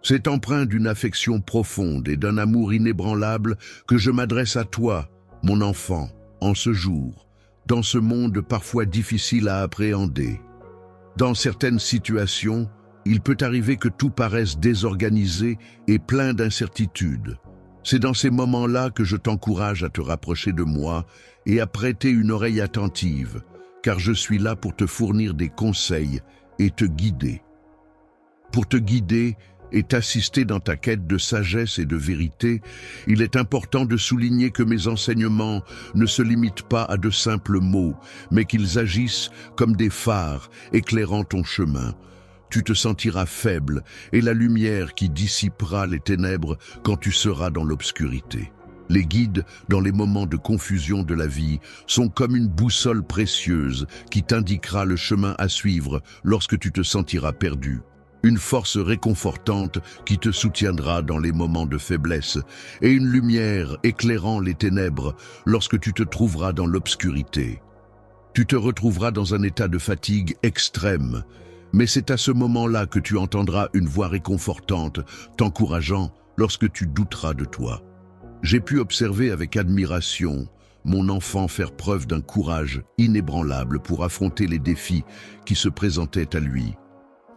C'est empreint d'une affection profonde et d'un amour inébranlable que je m'adresse à toi, mon enfant, en ce jour, dans ce monde parfois difficile à appréhender. Dans certaines situations, il peut arriver que tout paraisse désorganisé et plein d'incertitudes. C'est dans ces moments-là que je t'encourage à te rapprocher de moi et à prêter une oreille attentive, car je suis là pour te fournir des conseils et te guider. Pour te guider et t'assister dans ta quête de sagesse et de vérité, il est important de souligner que mes enseignements ne se limitent pas à de simples mots, mais qu'ils agissent comme des phares éclairant ton chemin. Tu te sentiras faible et la lumière qui dissipera les ténèbres quand tu seras dans l'obscurité. Les guides, dans les moments de confusion de la vie, sont comme une boussole précieuse qui t'indiquera le chemin à suivre lorsque tu te sentiras perdu. Une force réconfortante qui te soutiendra dans les moments de faiblesse et une lumière éclairant les ténèbres lorsque tu te trouveras dans l'obscurité. Tu te retrouveras dans un état de fatigue extrême, mais c'est à ce moment-là que tu entendras une voix réconfortante t'encourageant lorsque tu douteras de toi. J'ai pu observer avec admiration mon enfant faire preuve d'un courage inébranlable pour affronter les défis qui se présentaient à lui.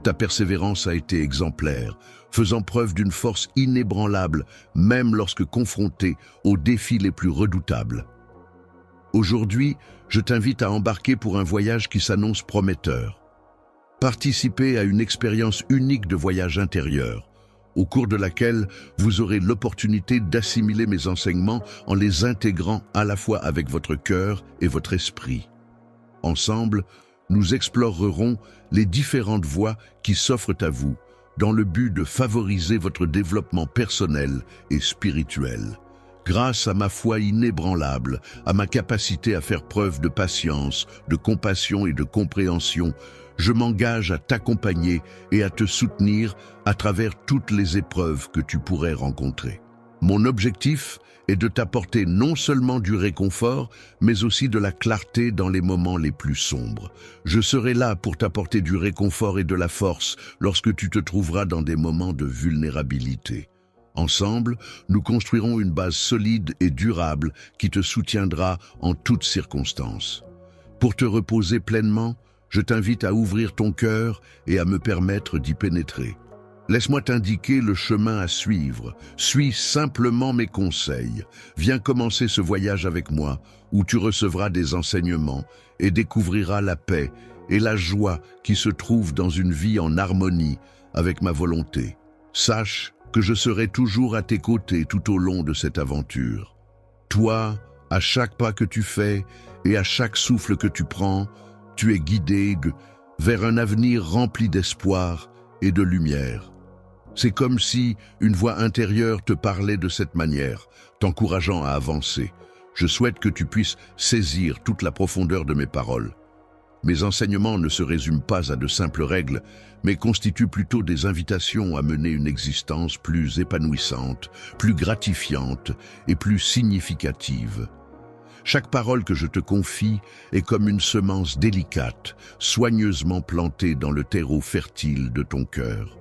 Ta persévérance a été exemplaire, faisant preuve d'une force inébranlable, même lorsque confronté aux défis les plus redoutables. Aujourd'hui, je t'invite à embarquer pour un voyage qui s'annonce prometteur. Participer à une expérience unique de voyage intérieur, au cours de laquelle vous aurez l'opportunité d'assimiler mes enseignements en les intégrant à la fois avec votre cœur et votre esprit. Ensemble, nous explorerons les différentes voies qui s'offrent à vous dans le but de favoriser votre développement personnel et spirituel. Grâce à ma foi inébranlable, à ma capacité à faire preuve de patience, de compassion et de compréhension, je m'engage à t'accompagner et à te soutenir à travers toutes les épreuves que tu pourrais rencontrer. Mon objectif est de t'apporter non seulement du réconfort, mais aussi de la clarté dans les moments les plus sombres. Je serai là pour t'apporter du réconfort et de la force lorsque tu te trouveras dans des moments de vulnérabilité. Ensemble, nous construirons une base solide et durable qui te soutiendra en toutes circonstances. Pour te reposer pleinement, je t'invite à ouvrir ton cœur et à me permettre d'y pénétrer. Laisse-moi t'indiquer le chemin à suivre. Suis simplement mes conseils. Viens commencer ce voyage avec moi, où tu recevras des enseignements et découvriras la paix et la joie qui se trouvent dans une vie en harmonie avec ma volonté. Sache que je serai toujours à tes côtés tout au long de cette aventure. Toi, à chaque pas que tu fais et à chaque souffle que tu prends, tu es guidé vers un avenir rempli d'espoir et de lumière. C'est comme si une voix intérieure te parlait de cette manière, t'encourageant à avancer. Je souhaite que tu puisses saisir toute la profondeur de mes paroles. Mes enseignements ne se résument pas à de simples règles, mais constituent plutôt des invitations à mener une existence plus épanouissante, plus gratifiante et plus significative. Chaque parole que je te confie est comme une semence délicate, soigneusement plantée dans le terreau fertile de ton cœur.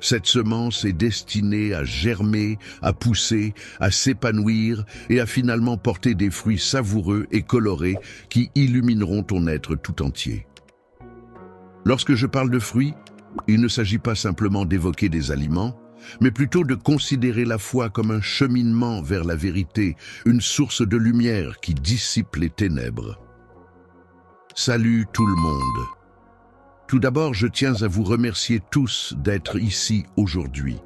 Cette semence est destinée à germer, à pousser, à s'épanouir et à finalement porter des fruits savoureux et colorés qui illumineront ton être tout entier. Lorsque je parle de fruits, il ne s'agit pas simplement d'évoquer des aliments, mais plutôt de considérer la foi comme un cheminement vers la vérité, une source de lumière qui dissipe les ténèbres. Salut tout le monde! Tout d'abord, je tiens à vous remercier tous d'être ici aujourd'hui.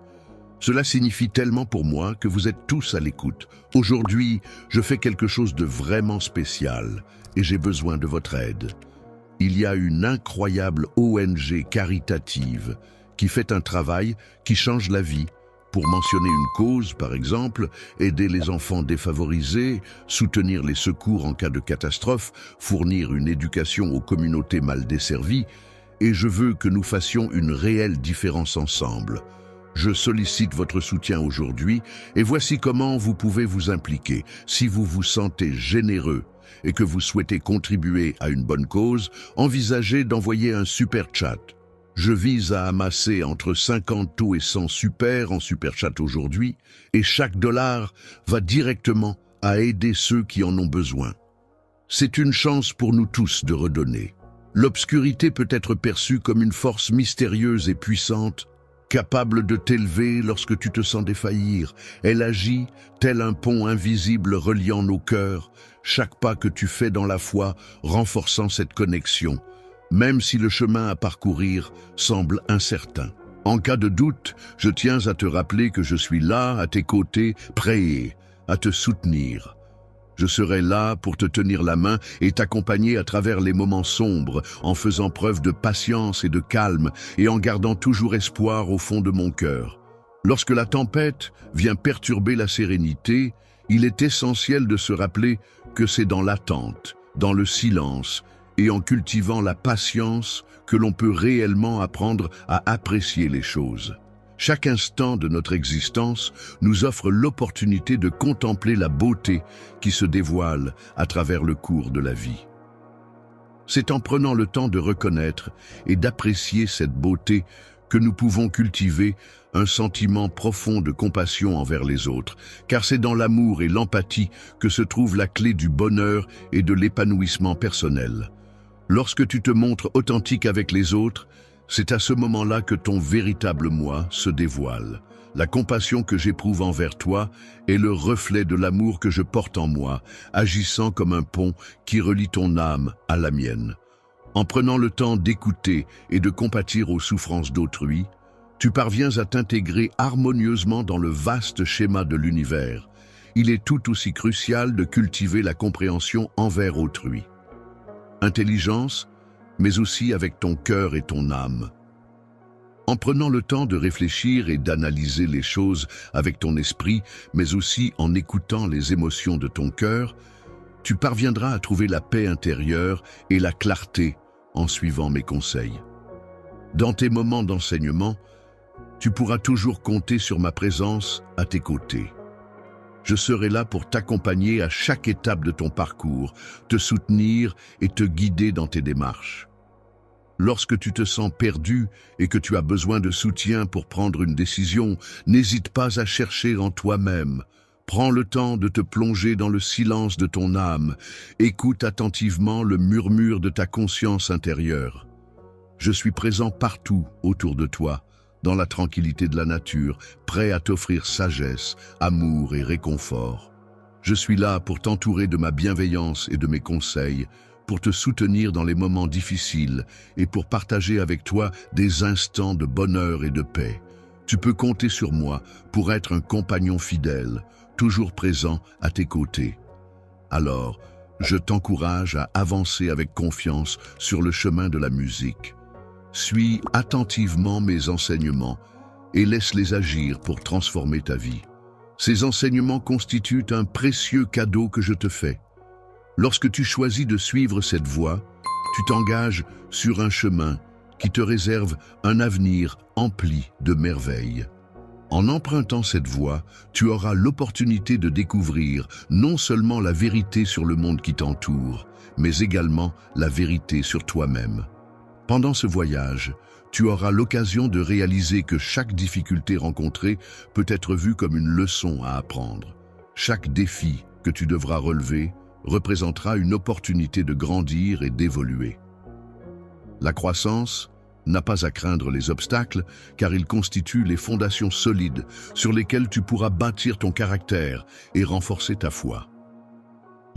Cela signifie tellement pour moi que vous êtes tous à l'écoute. Aujourd'hui, je fais quelque chose de vraiment spécial et j'ai besoin de votre aide. Il y a une incroyable ONG caritative qui fait un travail qui change la vie. Pour mentionner une cause, par exemple, aider les enfants défavorisés, soutenir les secours en cas de catastrophe, fournir une éducation aux communautés mal desservies, et je veux que nous fassions une réelle différence ensemble. Je sollicite votre soutien aujourd'hui et voici comment vous pouvez vous impliquer. Si vous vous sentez généreux et que vous souhaitez contribuer à une bonne cause, envisagez d'envoyer un super chat. Je vise à amasser entre 50 taux et 100 super en super chat aujourd'hui, et chaque dollar va directement à aider ceux qui en ont besoin. C'est une chance pour nous tous de redonner. L'obscurité peut être perçue comme une force mystérieuse et puissante, capable de t'élever lorsque tu te sens défaillir. Elle agit tel un pont invisible reliant nos cœurs, chaque pas que tu fais dans la foi renforçant cette connexion, même si le chemin à parcourir semble incertain. En cas de doute, je tiens à te rappeler que je suis là, à tes côtés, prêt à te soutenir. Je serai là pour te tenir la main et t'accompagner à travers les moments sombres, en faisant preuve de patience et de calme, et en gardant toujours espoir au fond de mon cœur. Lorsque la tempête vient perturber la sérénité, il est essentiel de se rappeler que c'est dans l'attente, dans le silence, et en cultivant la patience que l'on peut réellement apprendre à apprécier les choses. Chaque instant de notre existence nous offre l'opportunité de contempler la beauté qui se dévoile à travers le cours de la vie. C'est en prenant le temps de reconnaître et d'apprécier cette beauté que nous pouvons cultiver un sentiment profond de compassion envers les autres, car c'est dans l'amour et l'empathie que se trouve la clé du bonheur et de l'épanouissement personnel. Lorsque tu te montres authentique avec les autres, c'est à ce moment-là que ton véritable moi se dévoile. La compassion que j'éprouve envers toi est le reflet de l'amour que je porte en moi, agissant comme un pont qui relie ton âme à la mienne. En prenant le temps d'écouter et de compatir aux souffrances d'autrui, tu parviens à t'intégrer harmonieusement dans le vaste schéma de l'univers. Il est tout aussi crucial de cultiver la compréhension envers autrui. Intelligence, mais aussi avec ton cœur et ton âme. En prenant le temps de réfléchir et d'analyser les choses avec ton esprit, mais aussi en écoutant les émotions de ton cœur, tu parviendras à trouver la paix intérieure et la clarté en suivant mes conseils. Dans tes moments d'enseignement, tu pourras toujours compter sur ma présence à tes côtés. Je serai là pour t'accompagner à chaque étape de ton parcours, te soutenir et te guider dans tes démarches. Lorsque tu te sens perdu et que tu as besoin de soutien pour prendre une décision, n'hésite pas à chercher en toi-même. Prends le temps de te plonger dans le silence de ton âme. Écoute attentivement le murmure de ta conscience intérieure. Je suis présent partout autour de toi, dans la tranquillité de la nature, prêt à t'offrir sagesse, amour et réconfort. Je suis là pour t'entourer de ma bienveillance et de mes conseils, pour te soutenir dans les moments difficiles et pour partager avec toi des instants de bonheur et de paix. Tu peux compter sur moi pour être un compagnon fidèle, toujours présent à tes côtés. Alors, je t'encourage à avancer avec confiance sur le chemin de la musique. Suis attentivement mes enseignements et laisse-les agir pour transformer ta vie. Ces enseignements constituent un précieux cadeau que je te fais. Lorsque tu choisis de suivre cette voie, tu t'engages sur un chemin qui te réserve un avenir empli de merveilles. En empruntant cette voie, tu auras l'opportunité de découvrir non seulement la vérité sur le monde qui t'entoure, mais également la vérité sur toi-même. Pendant ce voyage, tu auras l'occasion de réaliser que chaque difficulté rencontrée peut être vue comme une leçon à apprendre. Chaque défi que tu devras relever représentera une opportunité de grandir et d'évoluer. La croissance n'a pas à craindre les obstacles, car ils constituent les fondations solides sur lesquelles tu pourras bâtir ton caractère et renforcer ta foi.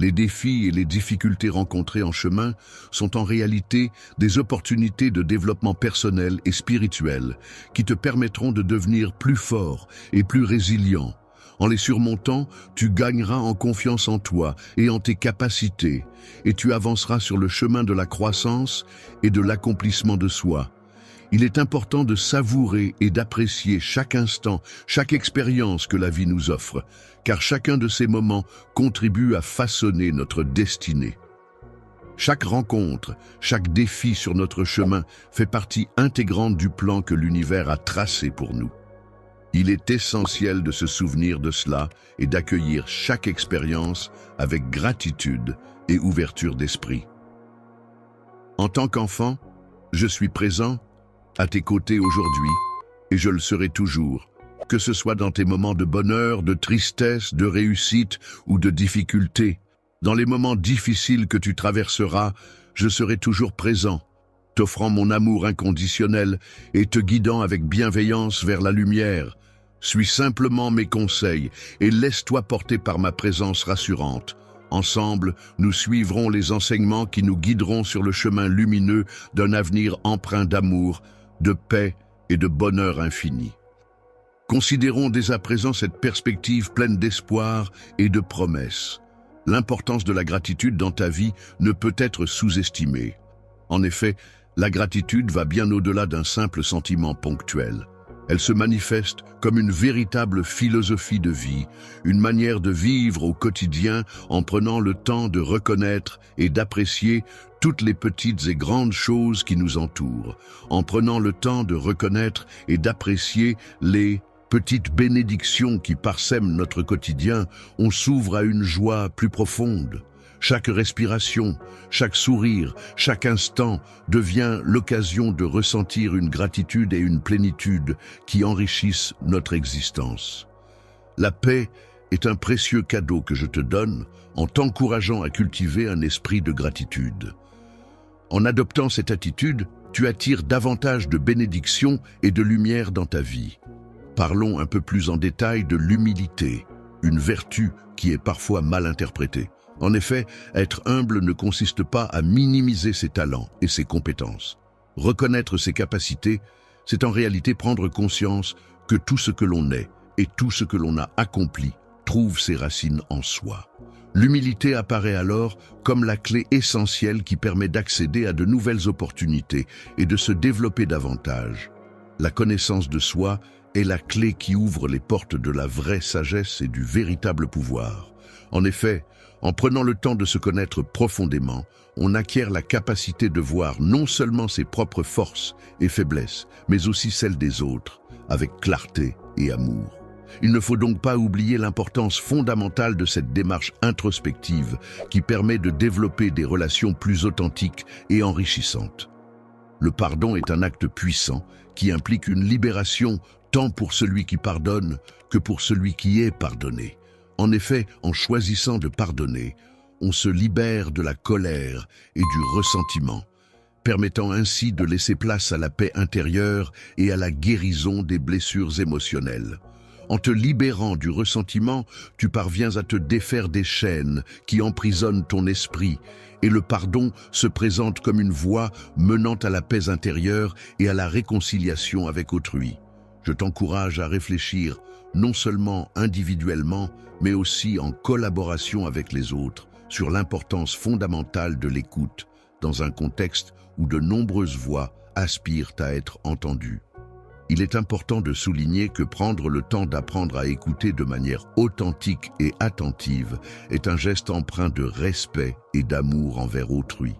Les défis et les difficultés rencontrées en chemin sont en réalité des opportunités de développement personnel et spirituel qui te permettront de devenir plus fort et plus résilient. En les surmontant, tu gagneras en confiance en toi et en tes capacités, et tu avanceras sur le chemin de la croissance et de l'accomplissement de soi. Il est important de savourer et d'apprécier chaque instant, chaque expérience que la vie nous offre, car chacun de ces moments contribue à façonner notre destinée. Chaque rencontre, chaque défi sur notre chemin fait partie intégrante du plan que l'univers a tracé pour nous. Il est essentiel de se souvenir de cela et d'accueillir chaque expérience avec gratitude et ouverture d'esprit. En tant qu'enfant, je suis présent à tes côtés aujourd'hui, et je le serai toujours, que ce soit dans tes moments de bonheur, de tristesse, de réussite ou de difficulté. Dans les moments difficiles que tu traverseras, je serai toujours présent, t'offrant mon amour inconditionnel et te guidant avec bienveillance vers la lumière. Suis simplement mes conseils et laisse-toi porter par ma présence rassurante. Ensemble, nous suivrons les enseignements qui nous guideront sur le chemin lumineux d'un avenir empreint d'amour, de paix et de bonheur infini. Considérons dès à présent cette perspective pleine d'espoir et de promesses. L'importance de la gratitude dans ta vie ne peut être sous-estimée. En effet, la gratitude va bien au-delà d'un simple sentiment ponctuel. Elle se manifeste comme une véritable philosophie de vie, une manière de vivre au quotidien en prenant le temps de reconnaître et d'apprécier toutes les petites et grandes choses qui nous entourent, en prenant le temps de reconnaître et d'apprécier les petites bénédictions qui parsèment notre quotidien, on s'ouvre à une joie plus profonde. Chaque respiration, chaque sourire, chaque instant devient l'occasion de ressentir une gratitude et une plénitude qui enrichissent notre existence. La paix est un précieux cadeau que je te donne en t'encourageant à cultiver un esprit de gratitude. En adoptant cette attitude, tu attires davantage de bénédictions et de lumière dans ta vie. Parlons un peu plus en détail de l'humilité, une vertu qui est parfois mal interprétée. En effet, être humble ne consiste pas à minimiser ses talents et ses compétences. Reconnaître ses capacités, c'est en réalité prendre conscience que tout ce que l'on est et tout ce que l'on a accompli trouve ses racines en soi. L'humilité apparaît alors comme la clé essentielle qui permet d'accéder à de nouvelles opportunités et de se développer davantage. La connaissance de soi est la clé qui ouvre les portes de la vraie sagesse et du véritable pouvoir. En effet, en prenant le temps de se connaître profondément, on acquiert la capacité de voir non seulement ses propres forces et faiblesses, mais aussi celles des autres, avec clarté et amour. Il ne faut donc pas oublier l'importance fondamentale de cette démarche introspective qui permet de développer des relations plus authentiques et enrichissantes. Le pardon est un acte puissant qui implique une libération tant pour celui qui pardonne que pour celui qui est pardonné. En effet, en choisissant de pardonner, on se libère de la colère et du ressentiment, permettant ainsi de laisser place à la paix intérieure et à la guérison des blessures émotionnelles. En te libérant du ressentiment, tu parviens à te défaire des chaînes qui emprisonnent ton esprit, et le pardon se présente comme une voie menant à la paix intérieure et à la réconciliation avec autrui. Je t'encourage à réfléchir non seulement individuellement, mais aussi en collaboration avec les autres, sur l'importance fondamentale de l'écoute, dans un contexte où de nombreuses voix aspirent à être entendues. Il est important de souligner que prendre le temps d'apprendre à écouter de manière authentique et attentive est un geste empreint de respect et d'amour envers autrui.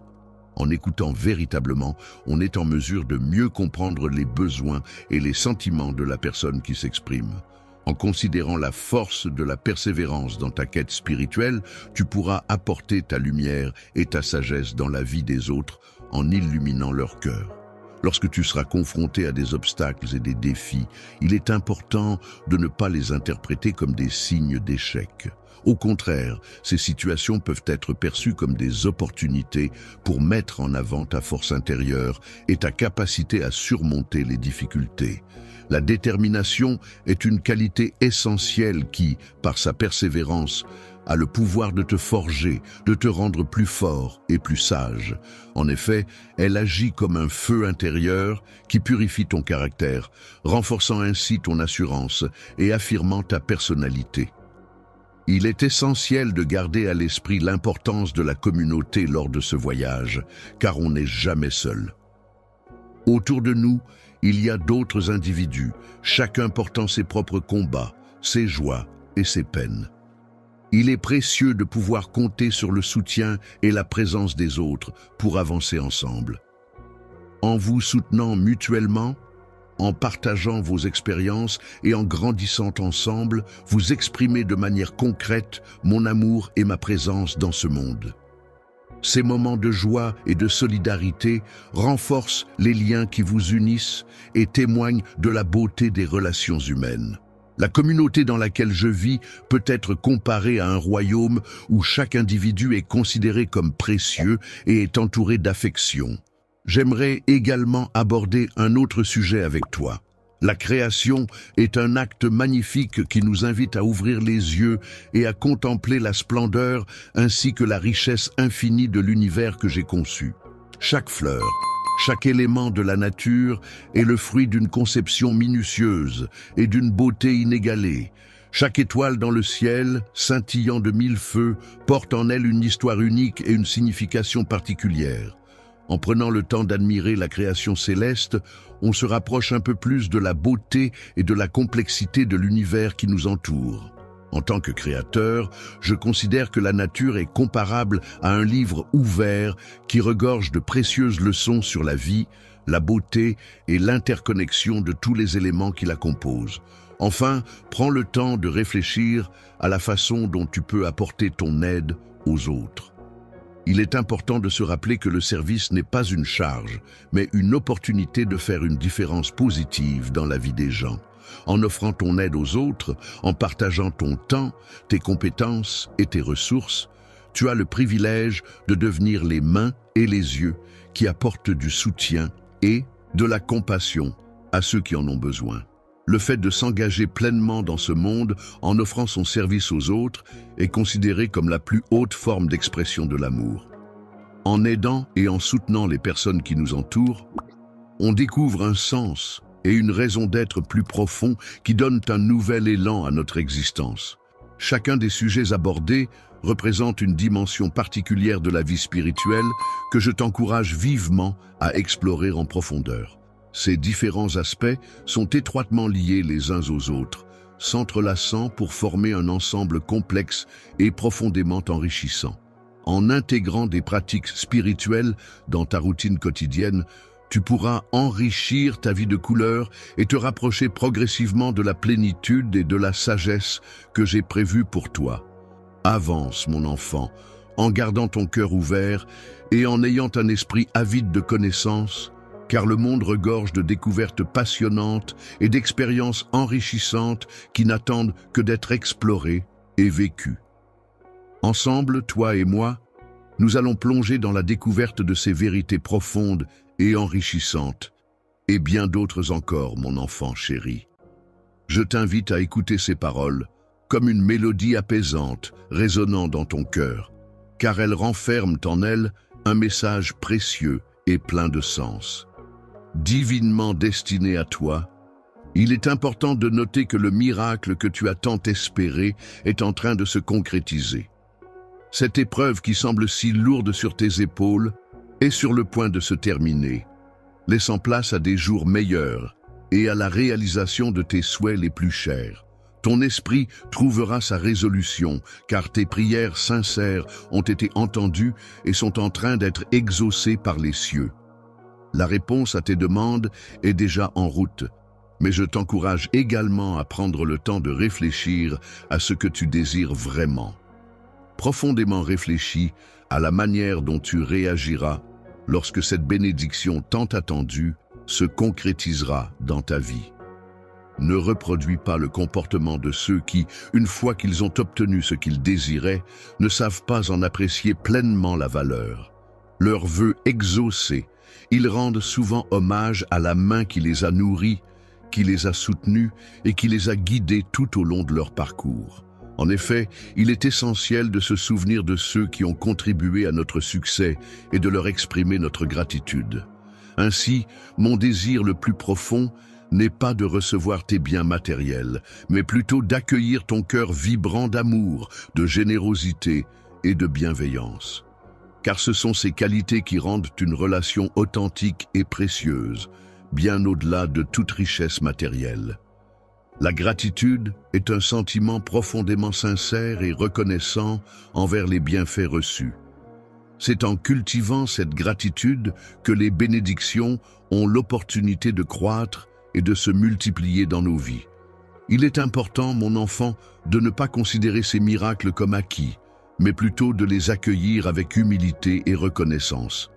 En écoutant véritablement, on est en mesure de mieux comprendre les besoins et les sentiments de la personne qui s'exprime. En considérant la force de la persévérance dans ta quête spirituelle, tu pourras apporter ta lumière et ta sagesse dans la vie des autres en illuminant leur cœur. Lorsque tu seras confronté à des obstacles et des défis, il est important de ne pas les interpréter comme des signes d'échec. Au contraire, ces situations peuvent être perçues comme des opportunités pour mettre en avant ta force intérieure et ta capacité à surmonter les difficultés. La détermination est une qualité essentielle qui, par sa persévérance, a le pouvoir de te forger, de te rendre plus fort et plus sage. En effet, elle agit comme un feu intérieur qui purifie ton caractère, renforçant ainsi ton assurance et affirmant ta personnalité. Il est essentiel de garder à l'esprit l'importance de la communauté lors de ce voyage, car on n'est jamais seul. Autour de nous, il y a d'autres individus, chacun portant ses propres combats, ses joies et ses peines. Il est précieux de pouvoir compter sur le soutien et la présence des autres pour avancer ensemble. En vous soutenant mutuellement, en partageant vos expériences et en grandissant ensemble, vous exprimez de manière concrète mon amour et ma présence dans ce monde. Ces moments de joie et de solidarité renforcent les liens qui vous unissent et témoignent de la beauté des relations humaines. La communauté dans laquelle je vis peut être comparée à un royaume où chaque individu est considéré comme précieux et est entouré d'affection. J'aimerais également aborder un autre sujet avec toi. La création est un acte magnifique qui nous invite à ouvrir les yeux et à contempler la splendeur ainsi que la richesse infinie de l'univers que j'ai conçu. Chaque fleur, chaque élément de la nature est le fruit d'une conception minutieuse et d'une beauté inégalée. Chaque étoile dans le ciel, scintillant de mille feux, porte en elle une histoire unique et une signification particulière. En prenant le temps d'admirer la création céleste, on se rapproche un peu plus de la beauté et de la complexité de l'univers qui nous entoure. En tant que créateur, je considère que la nature est comparable à un livre ouvert qui regorge de précieuses leçons sur la vie, la beauté et l'interconnexion de tous les éléments qui la composent. Enfin, prends le temps de réfléchir à la façon dont tu peux apporter ton aide aux autres. Il est important de se rappeler que le service n'est pas une charge, mais une opportunité de faire une différence positive dans la vie des gens. En offrant ton aide aux autres, en partageant ton temps, tes compétences et tes ressources, tu as le privilège de devenir les mains et les yeux qui apportent du soutien et de la compassion à ceux qui en ont besoin. Le fait de s'engager pleinement dans ce monde en offrant son service aux autres est considéré comme la plus haute forme d'expression de l'amour. En aidant et en soutenant les personnes qui nous entourent, on découvre un sens et une raison d'être plus profond qui donnent un nouvel élan à notre existence. Chacun des sujets abordés représente une dimension particulière de la vie spirituelle que je t'encourage vivement à explorer en profondeur. Ces différents aspects sont étroitement liés les uns aux autres, s'entrelaçant pour former un ensemble complexe et profondément enrichissant. En intégrant des pratiques spirituelles dans ta routine quotidienne, tu pourras enrichir ta vie de couleurs et te rapprocher progressivement de la plénitude et de la sagesse que j'ai prévue pour toi. Avance, mon enfant, en gardant ton cœur ouvert et en ayant un esprit avide de connaissances, car le monde regorge de découvertes passionnantes et d'expériences enrichissantes qui n'attendent que d'être explorées et vécues. Ensemble, toi et moi, nous allons plonger dans la découverte de ces vérités profondes et enrichissantes, et bien d'autres encore, mon enfant chéri. Je t'invite à écouter ces paroles comme une mélodie apaisante résonnant dans ton cœur, car elles renferment en elles un message précieux et plein de sens. Divinement destiné à toi, il est important de noter que le miracle que tu as tant espéré est en train de se concrétiser. Cette épreuve qui semble si lourde sur tes épaules est sur le point de se terminer, laissant place à des jours meilleurs et à la réalisation de tes souhaits les plus chers. Ton esprit trouvera sa résolution, car tes prières sincères ont été entendues et sont en train d'être exaucées par les cieux. La réponse à tes demandes est déjà en route, mais je t'encourage également à prendre le temps de réfléchir à ce que tu désires vraiment. Profondément réfléchis à la manière dont tu réagiras lorsque cette bénédiction tant attendue se concrétisera dans ta vie. Ne reproduis pas le comportement de ceux qui, une fois qu'ils ont obtenu ce qu'ils désiraient, ne savent pas en apprécier pleinement la valeur. Leurs vœux exaucés, ils rendent souvent hommage à la main qui les a nourris, qui les a soutenus et qui les a guidés tout au long de leur parcours. En effet, il est essentiel de se souvenir de ceux qui ont contribué à notre succès et de leur exprimer notre gratitude. Ainsi, mon désir le plus profond n'est pas de recevoir tes biens matériels, mais plutôt d'accueillir ton cœur vibrant d'amour, de générosité et de bienveillance. Car ce sont ces qualités qui rendent une relation authentique et précieuse, bien au-delà de toute richesse matérielle. La gratitude est un sentiment profondément sincère et reconnaissant envers les bienfaits reçus. C'est en cultivant cette gratitude que les bénédictions ont l'opportunité de croître et de se multiplier dans nos vies. Il est important, mon enfant, de ne pas considérer ces miracles comme acquis, mais plutôt de les accueillir avec humilité et reconnaissance.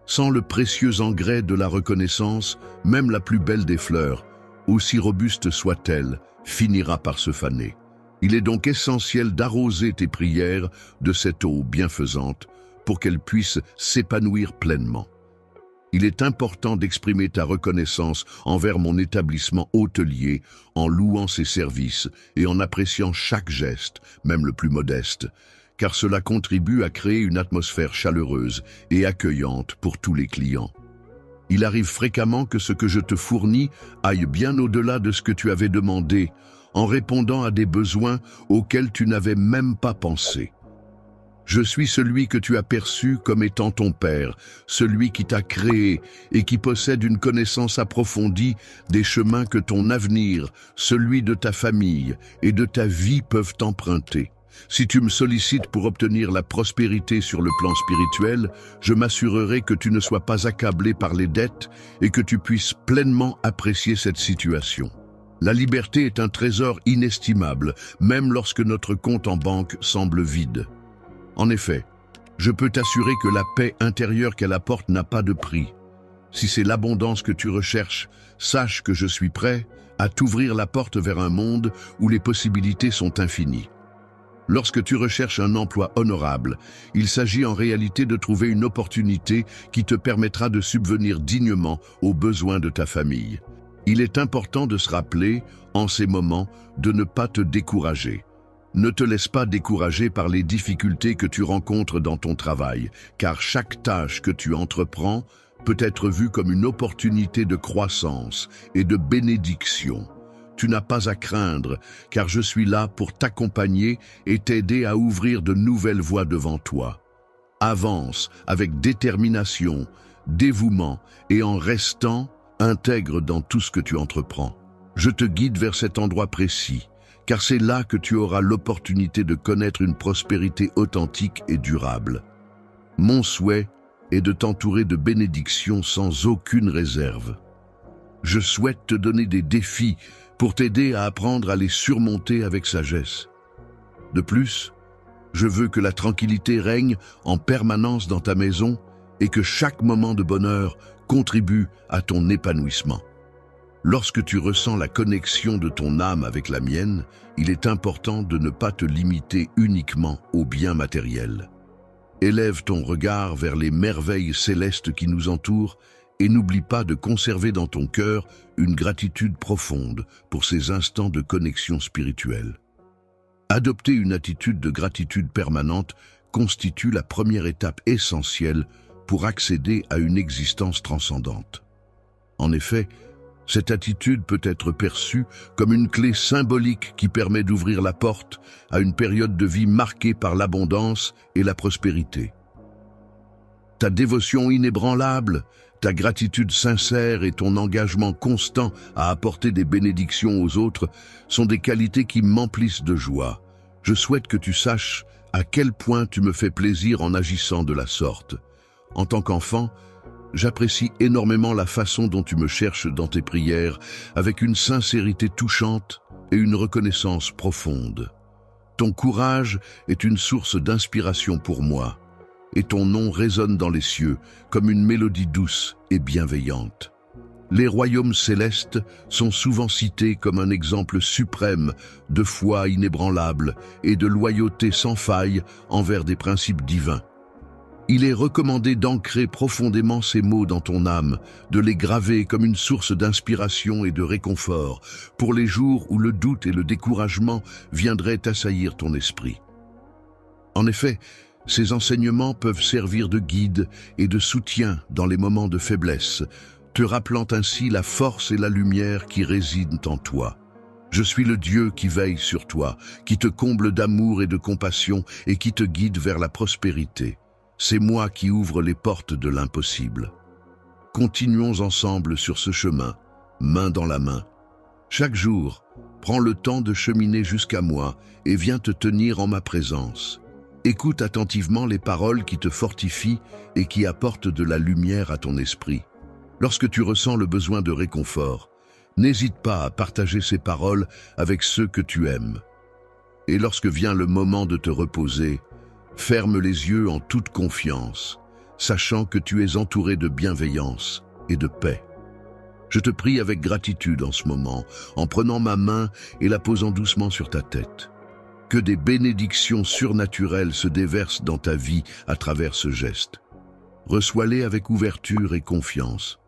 Sans le précieux engrais de la reconnaissance, même la plus belle des fleurs, aussi robuste soit-elle, finira par se faner. Il est donc essentiel d'arroser tes prières de cette eau bienfaisante pour qu'elles puissent s'épanouir pleinement. Il est important d'exprimer ta reconnaissance envers mon établissement hôtelier en louant ses services et en appréciant chaque geste, même le plus modeste, car cela contribue à créer une atmosphère chaleureuse et accueillante pour tous les clients. Il arrive fréquemment que ce que je te fournis aille bien au-delà de ce que tu avais demandé, en répondant à des besoins auxquels tu n'avais même pas pensé. Je suis celui que tu as perçu comme étant ton Père, celui qui t'a créé et qui possède une connaissance approfondie des chemins que ton avenir, celui de ta famille et de ta vie peuvent emprunter. Si tu me sollicites pour obtenir la prospérité sur le plan spirituel, je m'assurerai que tu ne sois pas accablé par les dettes et que tu puisses pleinement apprécier cette situation. La liberté est un trésor inestimable, même lorsque notre compte en banque semble vide. En effet, je peux t'assurer que la paix intérieure qu'elle apporte n'a pas de prix. Si c'est l'abondance que tu recherches, sache que je suis prêt à t'ouvrir la porte vers un monde où les possibilités sont infinies. Lorsque tu recherches un emploi honorable, il s'agit en réalité de trouver une opportunité qui te permettra de subvenir dignement aux besoins de ta famille. Il est important de se rappeler, en ces moments, de ne pas te décourager. Ne te laisse pas décourager par les difficultés que tu rencontres dans ton travail, car chaque tâche que tu entreprends peut être vue comme une opportunité de croissance et de bénédiction. Tu n'as pas à craindre, car je suis là pour t'accompagner et t'aider à ouvrir de nouvelles voies devant toi. Avance avec détermination, dévouement et en restant intègre dans tout ce que tu entreprends. Je te guide vers cet endroit précis, car c'est là que tu auras l'opportunité de connaître une prospérité authentique et durable. Mon souhait est de t'entourer de bénédictions sans aucune réserve. Je souhaite te donner des défis pour t'aider à apprendre à les surmonter avec sagesse. De plus, je veux que la tranquillité règne en permanence dans ta maison et que chaque moment de bonheur contribue à ton épanouissement. Lorsque tu ressens la connexion de ton âme avec la mienne, il est important de ne pas te limiter uniquement aux biens matériels. Élève ton regard vers les merveilles célestes qui nous entourent et n'oublie pas de conserver dans ton cœur une gratitude profonde pour ces instants de connexion spirituelle. Adopter une attitude de gratitude permanente constitue la première étape essentielle pour accéder à une existence transcendante. En effet, cette attitude peut être perçue comme une clé symbolique qui permet d'ouvrir la porte à une période de vie marquée par l'abondance et la prospérité. Ta dévotion inébranlable, ta gratitude sincère et ton engagement constant à apporter des bénédictions aux autres sont des qualités qui m'emplissent de joie. Je souhaite que tu saches à quel point tu me fais plaisir en agissant de la sorte. En tant qu'enfant, j'apprécie énormément la façon dont tu me cherches dans tes prières, avec une sincérité touchante et une reconnaissance profonde. Ton courage est une source d'inspiration pour moi, et ton nom résonne dans les cieux comme une mélodie douce et bienveillante. Les royaumes célestes sont souvent cités comme un exemple suprême de foi inébranlable et de loyauté sans faille envers des principes divins. Il est recommandé d'ancrer profondément ces mots dans ton âme, de les graver comme une source d'inspiration et de réconfort pour les jours où le doute et le découragement viendraient assaillir ton esprit. En effet, ces enseignements peuvent servir de guide et de soutien dans les moments de faiblesse, te rappelant ainsi la force et la lumière qui résident en toi. Je suis le Dieu qui veille sur toi, qui te comble d'amour et de compassion et qui te guide vers la prospérité. C'est moi qui ouvre les portes de l'impossible. Continuons ensemble sur ce chemin, main dans la main. Chaque jour, prends le temps de cheminer jusqu'à moi et viens te tenir en ma présence. Écoute attentivement les paroles qui te fortifient et qui apportent de la lumière à ton esprit. Lorsque tu ressens le besoin de réconfort, n'hésite pas à partager ces paroles avec ceux que tu aimes. Et lorsque vient le moment de te reposer, Ferme les yeux en toute confiance, sachant que tu es entouré de bienveillance et de paix. Je te prie avec gratitude en ce moment, en prenant ma main et la posant doucement sur ta tête. Que des bénédictions surnaturelles se déversent dans ta vie à travers ce geste. Reçois-les avec ouverture et confiance.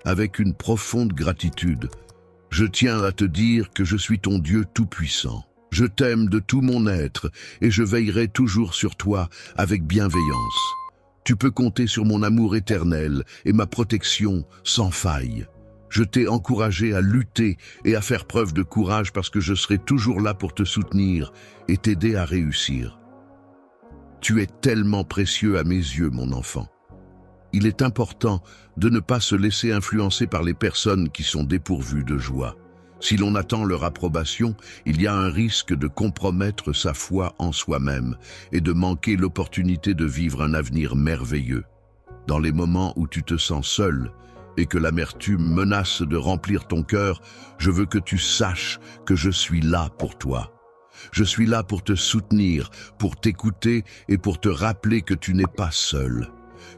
Avec une profonde gratitude, je tiens à te dire que je suis ton Dieu tout-puissant. Je t'aime de tout mon être et je veillerai toujours sur toi avec bienveillance. Tu peux compter sur mon amour éternel et ma protection sans faille. Je t'ai encouragé à lutter et à faire preuve de courage parce que je serai toujours là pour te soutenir et t'aider à réussir. Tu es tellement précieux à mes yeux, mon enfant. Il est important de ne pas se laisser influencer par les personnes qui sont dépourvues de joie. Si l'on attend leur approbation, il y a un risque de compromettre sa foi en soi-même et de manquer l'opportunité de vivre un avenir merveilleux. Dans les moments où tu te sens seul et que l'amertume menace de remplir ton cœur, je veux que tu saches que je suis là pour toi. Je suis là pour te soutenir, pour t'écouter et pour te rappeler que tu n'es pas seul.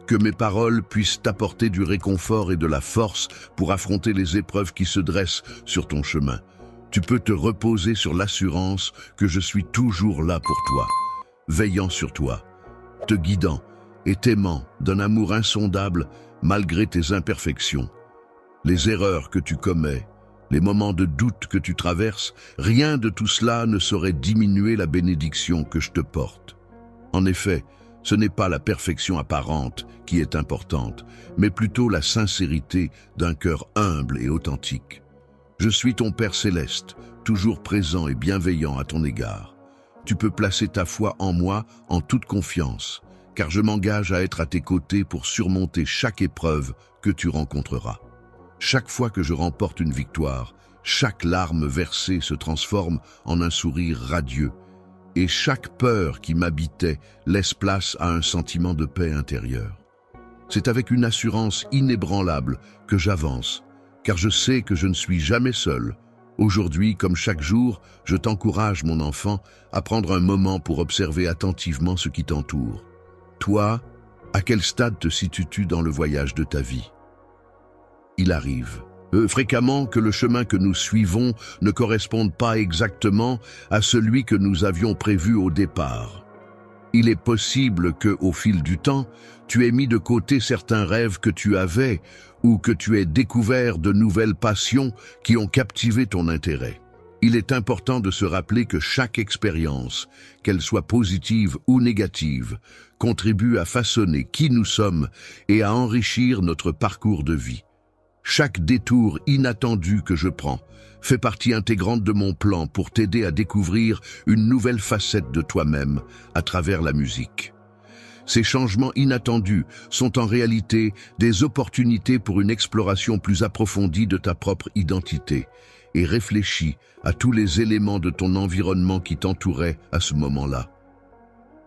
Que mes paroles puissent t'apporter du réconfort et de la force pour affronter les épreuves qui se dressent sur ton chemin. Tu peux te reposer sur l'assurance que je suis toujours là pour toi, veillant sur toi, te guidant et t'aimant d'un amour insondable malgré tes imperfections. Les erreurs que tu commets, les moments de doute que tu traverses, rien de tout cela ne saurait diminuer la bénédiction que je te porte. En effet, ce n'est pas la perfection apparente qui est importante, mais plutôt la sincérité d'un cœur humble et authentique. Je suis ton Père céleste, toujours présent et bienveillant à ton égard. Tu peux placer ta foi en moi en toute confiance, car je m'engage à être à tes côtés pour surmonter chaque épreuve que tu rencontreras. Chaque fois que je remporte une victoire, chaque larme versée se transforme en un sourire radieux, et chaque peur qui m'habitait laisse place à un sentiment de paix intérieure. C'est avec une assurance inébranlable que j'avance, car je sais que je ne suis jamais seul. Aujourd'hui, comme chaque jour, je t'encourage, mon enfant, à prendre un moment pour observer attentivement ce qui t'entoure. Toi, à quel stade te situes-tu dans le voyage de ta vie? Il arrive fréquemment que le chemin que nous suivons ne corresponde pas exactement à celui que nous avions prévu au départ. Il est possible que, au fil du temps, tu aies mis de côté certains rêves que tu avais ou que tu aies découvert de nouvelles passions qui ont captivé ton intérêt. Il est important de se rappeler que chaque expérience, qu'elle soit positive ou négative, contribue à façonner qui nous sommes et à enrichir notre parcours de vie. Chaque détour inattendu que je prends fait partie intégrante de mon plan pour t'aider à découvrir une nouvelle facette de toi-même à travers la musique. Ces changements inattendus sont en réalité des opportunités pour une exploration plus approfondie de ta propre identité et réfléchis à tous les éléments de ton environnement qui t'entouraient à ce moment-là.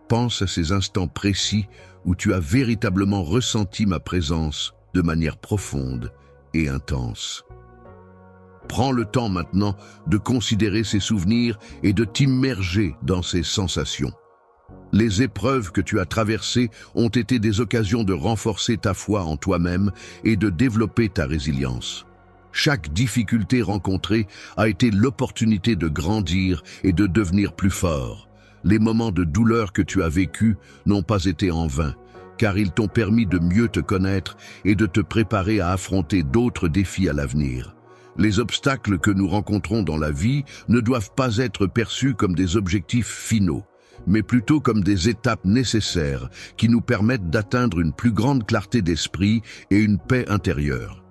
Pense à ces instants précis où tu as véritablement ressenti ma présence de manière profonde et intense. Prends le temps maintenant de considérer ces souvenirs et de t'immerger dans ces sensations. Les épreuves que tu as traversées ont été des occasions de renforcer ta foi en toi-même et de développer ta résilience. Chaque difficulté rencontrée a été l'opportunité de grandir et de devenir plus fort. Les moments de douleur que tu as vécus n'ont pas été en vain, car ils t'ont permis de mieux te connaître et de te préparer à affronter d'autres défis à l'avenir. Les obstacles que nous rencontrons dans la vie ne doivent pas être perçus comme des objectifs finaux, mais plutôt comme des étapes nécessaires qui nous permettent d'atteindre une plus grande clarté d'esprit et une paix intérieure.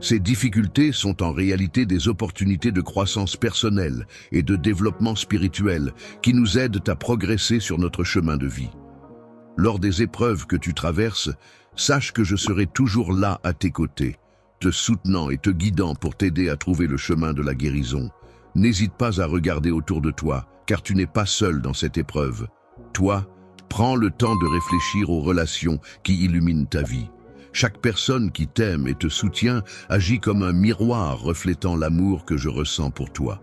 Ces difficultés sont en réalité des opportunités de croissance personnelle et de développement spirituel qui nous aident à progresser sur notre chemin de vie. Lors des épreuves que tu traverses, sache que je serai toujours là à tes côtés, te soutenant et te guidant pour t'aider à trouver le chemin de la guérison. N'hésite pas à regarder autour de toi, car tu n'es pas seul dans cette épreuve. Toi, prends le temps de réfléchir aux relations qui illuminent ta vie. Chaque personne qui t'aime et te soutient agit comme un miroir reflétant l'amour que je ressens pour toi.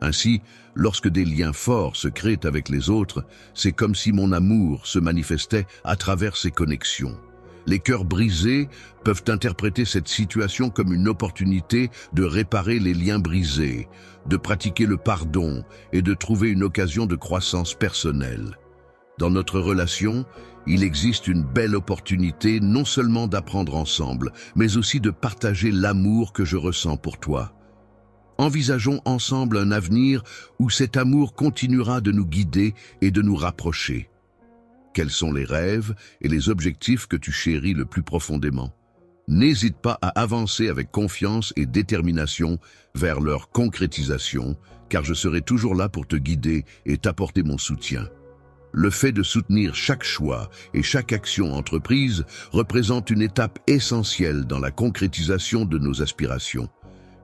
Ainsi, lorsque des liens forts se créent avec les autres, c'est comme si mon amour se manifestait à travers ces connexions. Les cœurs brisés peuvent interpréter cette situation comme une opportunité de réparer les liens brisés, de pratiquer le pardon et de trouver une occasion de croissance personnelle. Dans notre relation, il existe une belle opportunité non seulement d'apprendre ensemble, mais aussi de partager l'amour que je ressens pour toi. Envisageons ensemble un avenir où cet amour continuera de nous guider et de nous rapprocher. Quels sont les rêves et les objectifs que tu chéris le plus profondément? N'hésite pas à avancer avec confiance et détermination vers leur concrétisation, car je serai toujours là pour te guider et t'apporter mon soutien. Le fait de soutenir chaque choix et chaque action entreprise représente une étape essentielle dans la concrétisation de nos aspirations.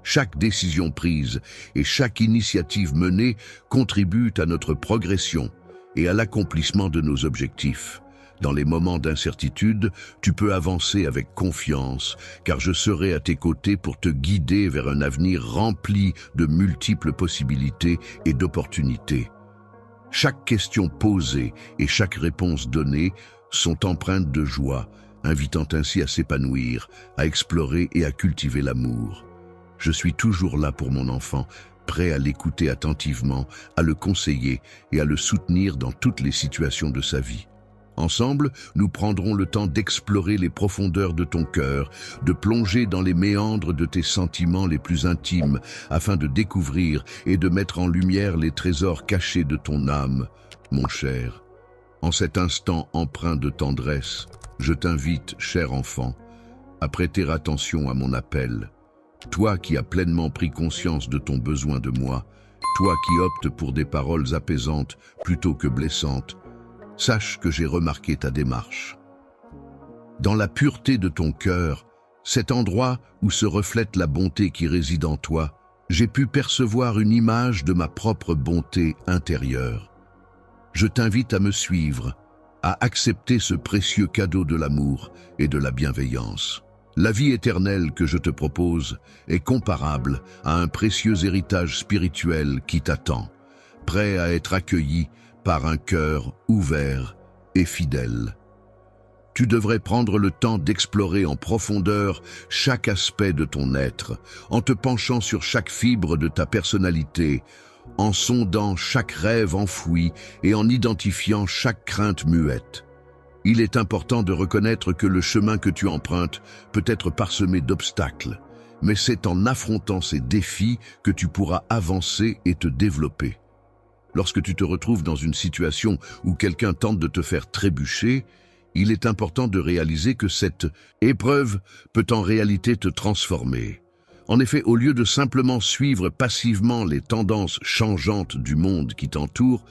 Chaque décision prise et chaque initiative menée contribuent à notre progression et à l'accomplissement de nos objectifs. Dans les moments d'incertitude, tu peux avancer avec confiance, car je serai à tes côtés pour te guider vers un avenir rempli de multiples possibilités et d'opportunités. Chaque question posée et chaque réponse donnée sont empreintes de joie, invitant ainsi à s'épanouir, à explorer et à cultiver l'amour. Je suis toujours là pour mon enfant, prêt à l'écouter attentivement, à le conseiller et à le soutenir dans toutes les situations de sa vie. Ensemble, nous prendrons le temps d'explorer les profondeurs de ton cœur, de plonger dans les méandres de tes sentiments les plus intimes, afin de découvrir et de mettre en lumière les trésors cachés de ton âme, mon cher. En cet instant empreint de tendresse, je t'invite, cher enfant, à prêter attention à mon appel. Toi qui as pleinement pris conscience de ton besoin de moi, toi qui optes pour des paroles apaisantes plutôt que blessantes, sache que j'ai remarqué ta démarche. Dans la pureté de ton cœur, cet endroit où se reflète la bonté qui réside en toi, j'ai pu percevoir une image de ma propre bonté intérieure. Je t'invite à me suivre, à accepter ce précieux cadeau de l'amour et de la bienveillance. La vie éternelle que je te propose est comparable à un précieux héritage spirituel qui t'attend, prêt à être accueilli par un cœur ouvert et fidèle. Tu devrais prendre le temps d'explorer en profondeur chaque aspect de ton être, en te penchant sur chaque fibre de ta personnalité, en sondant chaque rêve enfoui et en identifiant chaque crainte muette. Il est important de reconnaître que le chemin que tu empruntes peut être parsemé d'obstacles, mais c'est en affrontant ces défis que tu pourras avancer et te développer. Lorsque tu te retrouves dans une situation où quelqu'un tente de te faire trébucher, il est important de réaliser que cette épreuve peut en réalité te transformer. En effet, au lieu de simplement suivre passivement les tendances changeantes du monde qui t'entoure,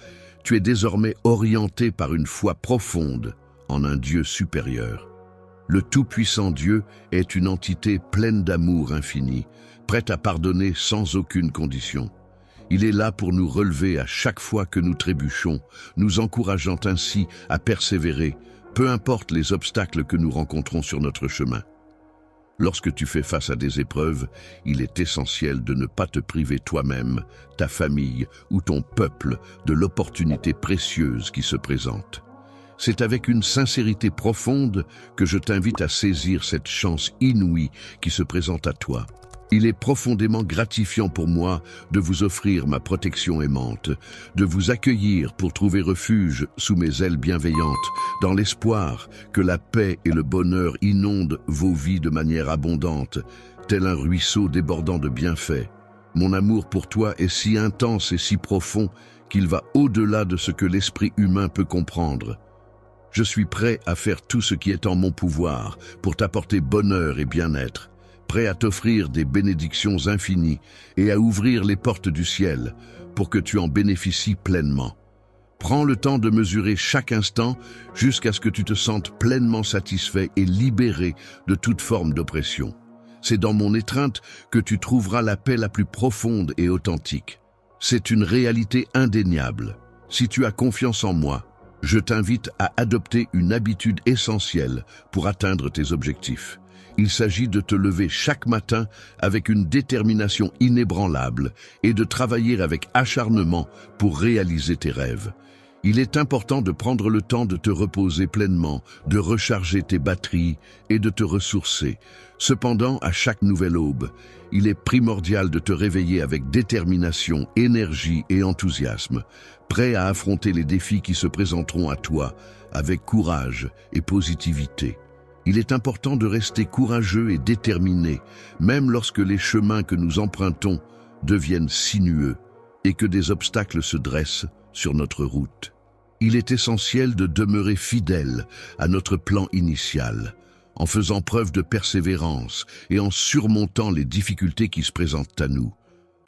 tu es désormais orienté par une foi profonde en un Dieu supérieur. Le Tout-Puissant Dieu est une entité pleine d'amour infini, prête à pardonner sans aucune condition. Il est là pour nous relever à chaque fois que nous trébuchons, nous encourageant ainsi à persévérer, peu importe les obstacles que nous rencontrons sur notre chemin. Lorsque tu fais face à des épreuves, il est essentiel de ne pas te priver toi-même, ta famille ou ton peuple de l'opportunité précieuse qui se présente. C'est avec une sincérité profonde que je t'invite à saisir cette chance inouïe qui se présente à toi. Il est profondément gratifiant pour moi de vous offrir ma protection aimante, de vous accueillir pour trouver refuge sous mes ailes bienveillantes, dans l'espoir que la paix et le bonheur inondent vos vies de manière abondante, tel un ruisseau débordant de bienfaits. Mon amour pour toi est si intense et si profond qu'il va au-delà de ce que l'esprit humain peut comprendre. Je suis prêt à faire tout ce qui est en mon pouvoir pour t'apporter bonheur et bien-être, prêt à t'offrir des bénédictions infinies et à ouvrir les portes du ciel pour que tu en bénéficies pleinement. Prends le temps de mesurer chaque instant jusqu'à ce que tu te sentes pleinement satisfait et libéré de toute forme d'oppression. C'est dans mon étreinte que tu trouveras la paix la plus profonde et authentique. C'est une réalité indéniable. Si tu as confiance en moi, je t'invite à adopter une habitude essentielle pour atteindre tes objectifs. Il s'agit de te lever chaque matin avec une détermination inébranlable et de travailler avec acharnement pour réaliser tes rêves. Il est important de prendre le temps de te reposer pleinement, de recharger tes batteries et de te ressourcer. Cependant, à chaque nouvelle aube, il est primordial de te réveiller avec détermination, énergie et enthousiasme, prêt à affronter les défis qui se présenteront à toi avec courage et positivité. Il est important de rester courageux et déterminé, même lorsque les chemins que nous empruntons deviennent sinueux et que des obstacles se dressent sur notre route. Il est essentiel de demeurer fidèle à notre plan initial, en faisant preuve de persévérance et en surmontant les difficultés qui se présentent à nous.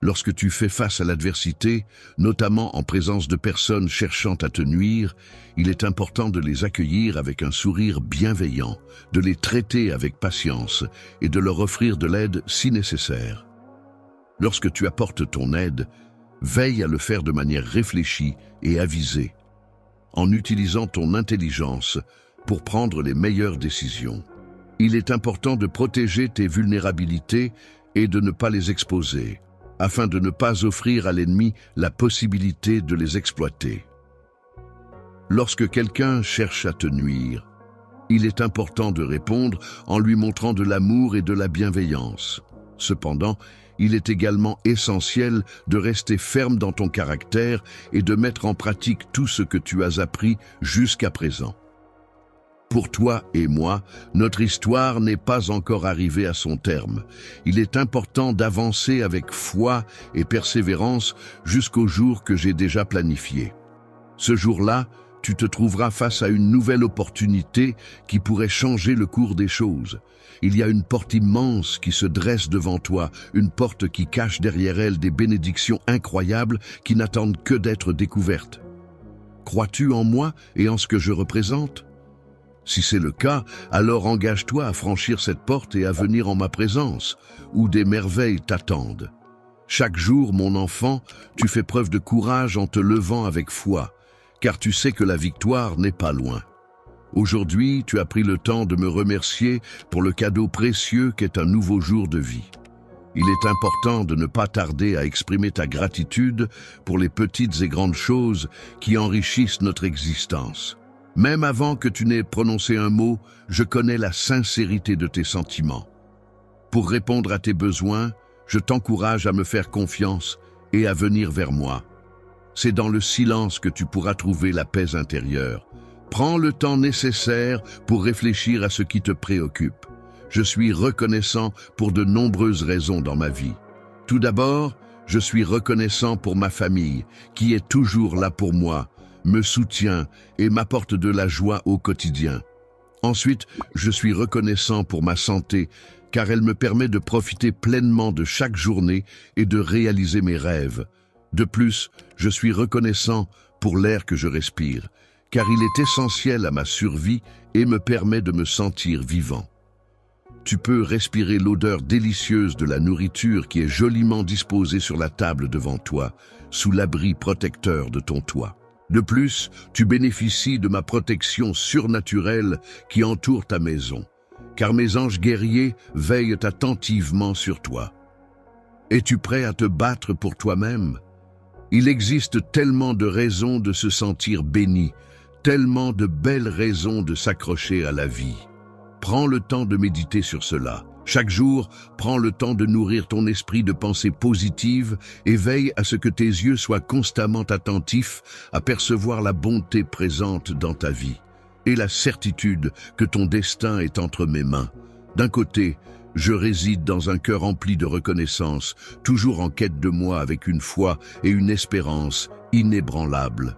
Lorsque tu fais face à l'adversité, notamment en présence de personnes cherchant à te nuire, il est important de les accueillir avec un sourire bienveillant, de les traiter avec patience et de leur offrir de l'aide si nécessaire. Lorsque tu apportes ton aide, veille à le faire de manière réfléchie et avisée, en utilisant ton intelligence pour prendre les meilleures décisions. Il est important de protéger tes vulnérabilités et de ne pas les exposer, afin de ne pas offrir à l'ennemi la possibilité de les exploiter. Lorsque quelqu'un cherche à te nuire, il est important de répondre en lui montrant de l'amour et de la bienveillance. Cependant, il est également essentiel de rester ferme dans ton caractère et de mettre en pratique tout ce que tu as appris jusqu'à présent. Pour toi et moi, notre histoire n'est pas encore arrivée à son terme. Il est important d'avancer avec foi et persévérance jusqu'au jour que j'ai déjà planifié. Ce jour-là, tu te trouveras face à une nouvelle opportunité qui pourrait changer le cours des choses. Il y a une porte immense qui se dresse devant toi, une porte qui cache derrière elle des bénédictions incroyables qui n'attendent que d'être découvertes. Crois-tu en moi et en ce que je représente ? Si c'est le cas, alors engage-toi à franchir cette porte et à venir en ma présence, où des merveilles t'attendent. Chaque jour, mon enfant, tu fais preuve de courage en te levant avec foi, car tu sais que la victoire n'est pas loin. Aujourd'hui, tu as pris le temps de me remercier pour le cadeau précieux qu'est un nouveau jour de vie. Il est important de ne pas tarder à exprimer ta gratitude pour les petites et grandes choses qui enrichissent notre existence. Même avant que tu n'aies prononcé un mot, je connais la sincérité de tes sentiments. Pour répondre à tes besoins, je t'encourage à me faire confiance et à venir vers moi. C'est dans le silence que tu pourras trouver la paix intérieure. Prends le temps nécessaire pour réfléchir à ce qui te préoccupe. Je suis reconnaissant pour de nombreuses raisons dans ma vie. Tout d'abord, je suis reconnaissant pour ma famille, qui est toujours là pour moi, me soutient et m'apporte de la joie au quotidien. Ensuite, je suis reconnaissant pour ma santé, car elle me permet de profiter pleinement de chaque journée et de réaliser mes rêves. De plus, je suis reconnaissant pour l'air que je respire, car il est essentiel à ma survie et me permet de me sentir vivant. Tu peux respirer l'odeur délicieuse de la nourriture qui est joliment disposée sur la table devant toi, sous l'abri protecteur de ton toit. De plus, tu bénéficies de ma protection surnaturelle qui entoure ta maison, car mes anges guerriers veillent attentivement sur toi. Es-tu prêt à te battre pour toi-même? Il existe tellement de raisons de se sentir béni, tellement de belles raisons de s'accrocher à la vie. Prends le temps de méditer sur cela. Chaque jour, prends le temps de nourrir ton esprit de pensées positives et veille à ce que tes yeux soient constamment attentifs à percevoir la bonté présente dans ta vie et la certitude que ton destin est entre mes mains. D'un côté, je réside dans un cœur empli de reconnaissance, toujours en quête de moi avec une foi et une espérance inébranlables.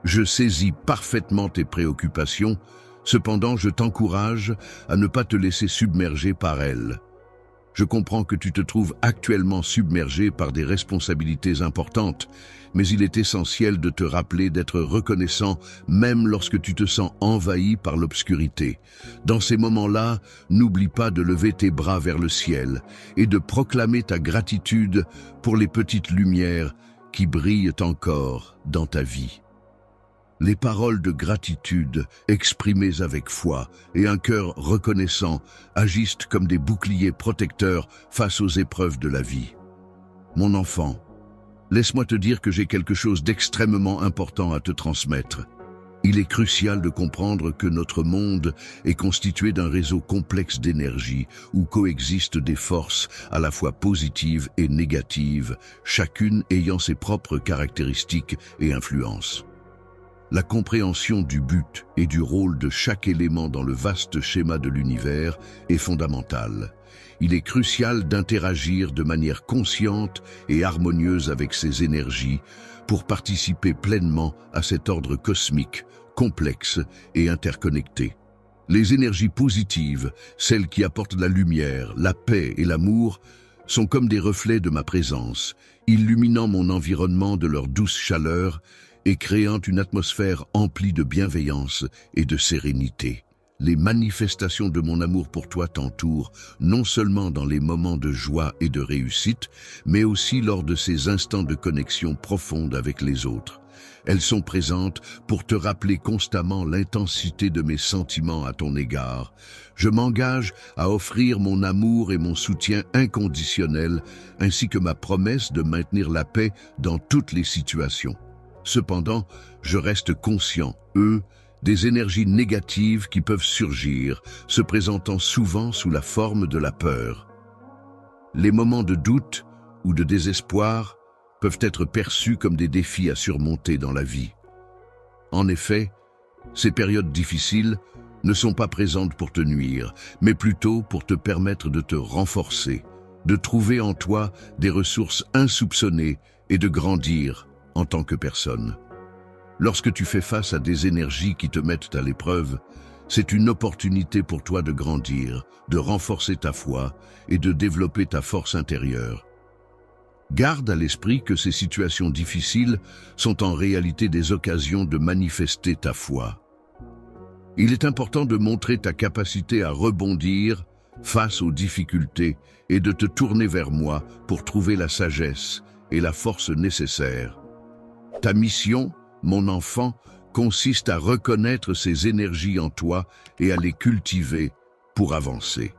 Je saisis parfaitement tes préoccupations. Cependant, je t'encourage à ne pas te laisser submerger par elles. Je comprends que tu te trouves actuellement submergé par des responsabilités importantes, mais il est essentiel de te rappeler d'être reconnaissant même lorsque tu te sens envahi par l'obscurité. Dans ces moments-là, n'oublie pas de lever tes bras vers le ciel et de proclamer ta gratitude pour les petites lumières qui brillent encore dans ta vie. Les paroles de gratitude, exprimées avec foi et un cœur reconnaissant, agissent comme des boucliers protecteurs face aux épreuves de la vie. Mon enfant, laisse-moi te dire que j'ai quelque chose d'extrêmement important à te transmettre. Il est crucial de comprendre que notre monde est constitué d'un réseau complexe d'énergie où coexistent des forces à la fois positives et négatives, chacune ayant ses propres caractéristiques et influences. La compréhension du but et du rôle de chaque élément dans le vaste schéma de l'univers est fondamentale. Il est crucial d'interagir de manière consciente et harmonieuse avec ces énergies pour participer pleinement à cet ordre cosmique, complexe et interconnecté. Les énergies positives, celles qui apportent la lumière, la paix et l'amour, sont comme des reflets de ma présence, illuminant mon environnement de leur douce chaleur et créant une atmosphère emplie de bienveillance et de sérénité. Les manifestations de mon amour pour toi t'entourent, non seulement dans les moments de joie et de réussite, mais aussi lors de ces instants de connexion profonde avec les autres. Elles sont présentes pour te rappeler constamment l'intensité de mes sentiments à ton égard. Je m'engage à offrir mon amour et mon soutien inconditionnel, ainsi que ma promesse de maintenir la paix dans toutes les situations. Cependant, je reste conscient, des énergies négatives qui peuvent surgir, se présentant souvent sous la forme de la peur. Les moments de doute ou de désespoir peuvent être perçus comme des défis à surmonter dans la vie. En effet, ces périodes difficiles ne sont pas présentes pour te nuire, mais plutôt pour te permettre de te renforcer, de trouver en toi des ressources insoupçonnées et de grandir en tant que personne. Lorsque tu fais face à des énergies qui te mettent à l'épreuve, c'est une opportunité pour toi de grandir, de renforcer ta foi et de développer ta force intérieure. Garde à l'esprit que ces situations difficiles sont en réalité des occasions de manifester ta foi. Il est important de montrer ta capacité à rebondir face aux difficultés et de te tourner vers moi pour trouver la sagesse et la force nécessaires. Ta mission, mon enfant, consiste à reconnaître ces énergies en toi et à les cultiver pour avancer.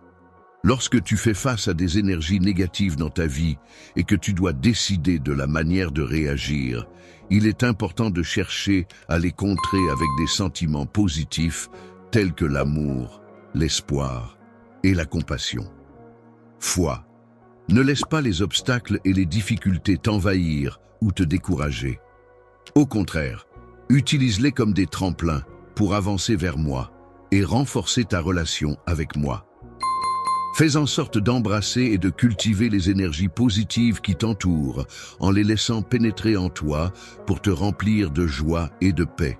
Lorsque tu fais face à des énergies négatives dans ta vie et que tu dois décider de la manière de réagir, il est important de chercher à les contrer avec des sentiments positifs tels que l'amour, l'espoir et la compassion. Foi. Ne laisse pas les obstacles et les difficultés t'envahir ou te décourager. Au contraire, utilise-les comme des tremplins pour avancer vers moi et renforcer ta relation avec moi. Fais en sorte d'embrasser et de cultiver les énergies positives qui t'entourent en les laissant pénétrer en toi pour te remplir de joie et de paix.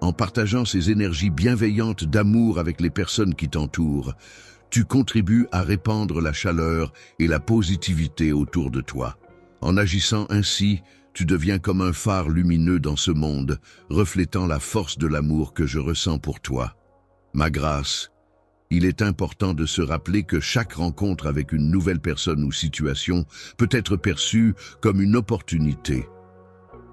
En partageant ces énergies bienveillantes d'amour avec les personnes qui t'entourent, tu contribues à répandre la chaleur et la positivité autour de toi. En agissant ainsi, tu deviens comme un phare lumineux dans ce monde, reflétant la force de l'amour que je ressens pour toi. Ma grâce, il est important de se rappeler que chaque rencontre avec une nouvelle personne ou situation peut être perçue comme une opportunité.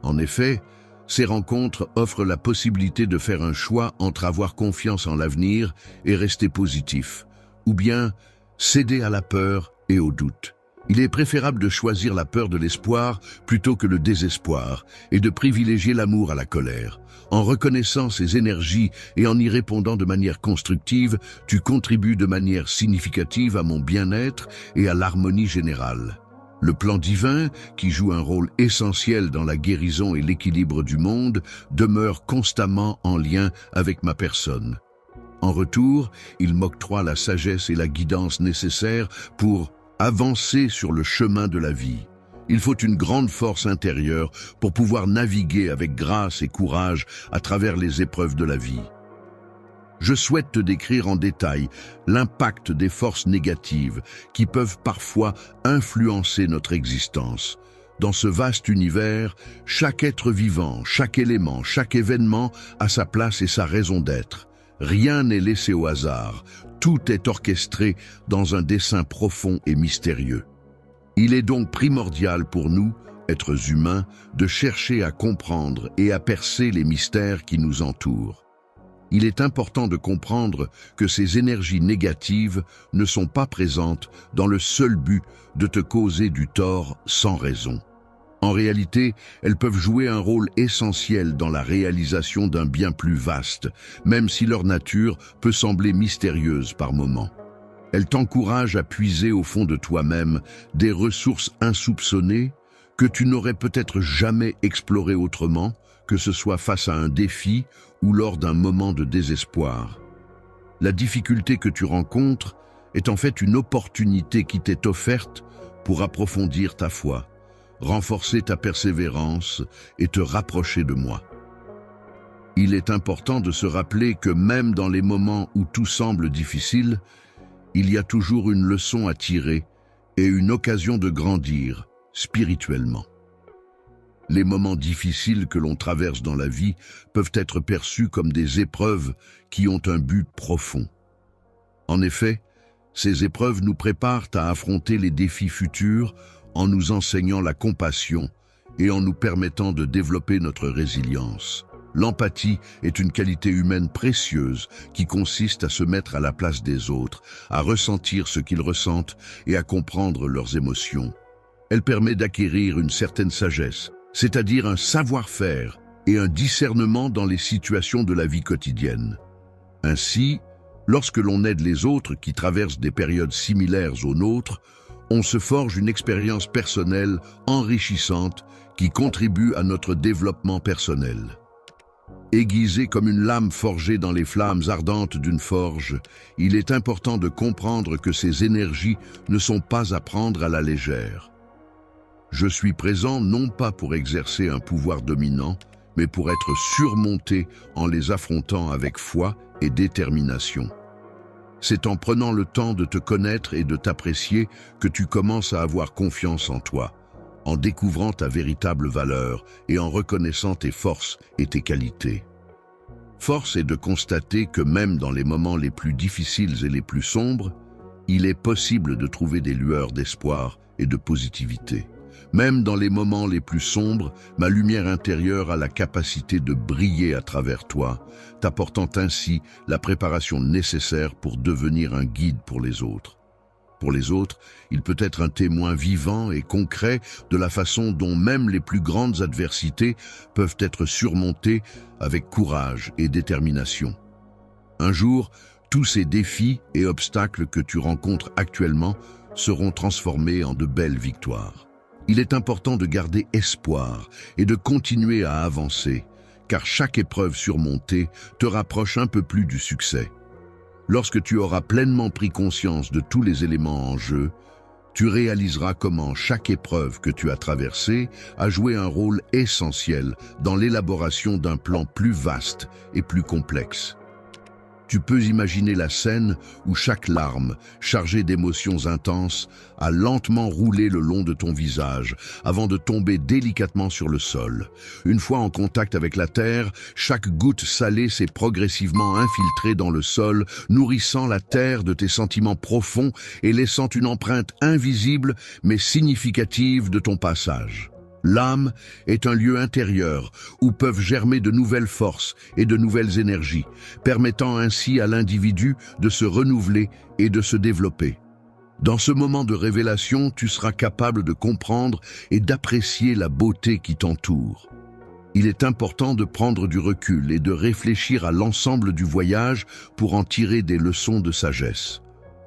En effet, ces rencontres offrent la possibilité de faire un choix entre avoir confiance en l'avenir et rester positif, ou bien céder à la peur et au doute. Il est préférable de choisir la peur de l'espoir plutôt que le désespoir et de privilégier l'amour à la colère. En reconnaissant ces énergies et en y répondant de manière constructive, tu contribues de manière significative à mon bien-être et à l'harmonie générale. Le plan divin, qui joue un rôle essentiel dans la guérison et l'équilibre du monde, demeure constamment en lien avec ma personne. En retour, il m'octroie la sagesse et la guidance nécessaires pour avancer sur le chemin de la vie. Il faut une grande force intérieure pour pouvoir naviguer avec grâce et courage à travers les épreuves de la vie. Je souhaite te décrire en détail l'impact des forces négatives qui peuvent parfois influencer notre existence. Dans ce vaste univers, chaque être vivant, chaque élément, chaque événement a sa place et sa raison d'être. Rien n'est laissé au hasard, tout est orchestré dans un dessein profond et mystérieux. Il est donc primordial pour nous êtres humains, de chercher à comprendre et à percer les mystères qui nous entourent. Il est important de comprendre que ces énergies négatives ne sont pas présentes dans le seul but de te causer du tort sans raison. En réalité, elles peuvent jouer un rôle essentiel dans la réalisation d'un bien plus vaste, même si leur nature peut sembler mystérieuse par moments. Elles t'encouragent à puiser au fond de toi-même des ressources insoupçonnées que tu n'aurais peut-être jamais explorées autrement, que ce soit face à un défi ou lors d'un moment de désespoir. La difficulté que tu rencontres est en fait une opportunité qui t'est offerte pour approfondir ta foi, renforcer ta persévérance et te rapprocher de moi. Il est important de se rappeler que même dans les moments où tout semble difficile, il y a toujours une leçon à tirer et une occasion de grandir spirituellement. Les moments difficiles que l'on traverse dans la vie peuvent être perçus comme des épreuves qui ont un but profond. En effet, ces épreuves nous préparent à affronter les défis futurs en nous enseignant la compassion et en nous permettant de développer notre résilience. L'empathie est une qualité humaine précieuse qui consiste à se mettre à la place des autres, à ressentir ce qu'ils ressentent et à comprendre leurs émotions. Elle permet d'acquérir une certaine sagesse, c'est-à-dire un savoir-faire et un discernement dans les situations de la vie quotidienne. Ainsi, lorsque l'on aide les autres qui traversent des périodes similaires aux nôtres, on se forge une expérience personnelle enrichissante qui contribue à notre développement personnel. Aiguisé comme une lame forgée dans les flammes ardentes d'une forge, il est important de comprendre que ces énergies ne sont pas à prendre à la légère. Je suis présent non pas pour exercer un pouvoir dominant, mais pour être surmonté en les affrontant avec foi et détermination. C'est en prenant le temps de te connaître et de t'apprécier que tu commences à avoir confiance en toi, en découvrant ta véritable valeur et en reconnaissant tes forces et tes qualités. Force est de constater que même dans les moments les plus difficiles et les plus sombres, il est possible de trouver des lueurs d'espoir et de positivité. Même dans les moments les plus sombres, ma lumière intérieure a la capacité de briller à travers toi, t'apportant ainsi la préparation nécessaire pour devenir un guide pour les autres. Pour les autres, il peut être un témoin vivant et concret de la façon dont même les plus grandes adversités peuvent être surmontées avec courage et détermination. Un jour, tous ces défis et obstacles que tu rencontres actuellement seront transformés en de belles victoires. Il est important de garder espoir et de continuer à avancer, car chaque épreuve surmontée te rapproche un peu plus du succès. Lorsque tu auras pleinement pris conscience de tous les éléments en jeu, tu réaliseras comment chaque épreuve que tu as traversée a joué un rôle essentiel dans l'élaboration d'un plan plus vaste et plus complexe. Tu peux imaginer la scène où chaque larme, chargée d'émotions intenses, a lentement roulé le long de ton visage avant de tomber délicatement sur le sol. Une fois en contact avec la terre, chaque goutte salée s'est progressivement infiltrée dans le sol, nourrissant la terre de tes sentiments profonds et laissant une empreinte invisible mais significative de ton passage. L'âme est un lieu intérieur où peuvent germer de nouvelles forces et de nouvelles énergies, permettant ainsi à l'individu de se renouveler et de se développer. Dans ce moment de révélation, tu seras capable de comprendre et d'apprécier la beauté qui t'entoure. Il est important de prendre du recul et de réfléchir à l'ensemble du voyage pour en tirer des leçons de sagesse.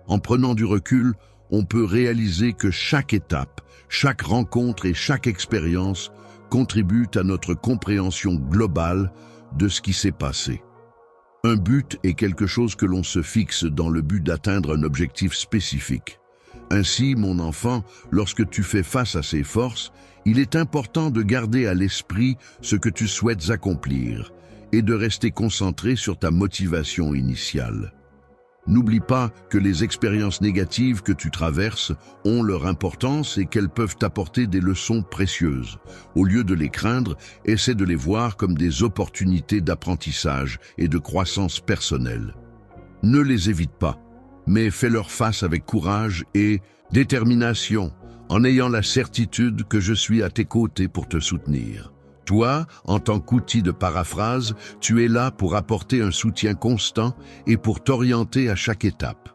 En prenant du recul, on peut réaliser que chaque étape, chaque rencontre et chaque expérience contribuent à notre compréhension globale de ce qui s'est passé. Un but est quelque chose que l'on se fixe dans le but d'atteindre un objectif spécifique. Ainsi, mon enfant, lorsque tu fais face à ces forces, il est important de garder à l'esprit ce que tu souhaites accomplir et de rester concentré sur ta motivation initiale. N'oublie pas que les expériences négatives que tu traverses ont leur importance et qu'elles peuvent t'apporter des leçons précieuses. Au lieu de les craindre, essaie de les voir comme des opportunités d'apprentissage et de croissance personnelle. Ne les évite pas, mais fais-leur face avec courage et détermination, en ayant la certitude que je suis à tes côtés pour te soutenir. Toi, en tant qu'outil de paraphrase, tu es là pour apporter un soutien constant et pour t'orienter à chaque étape.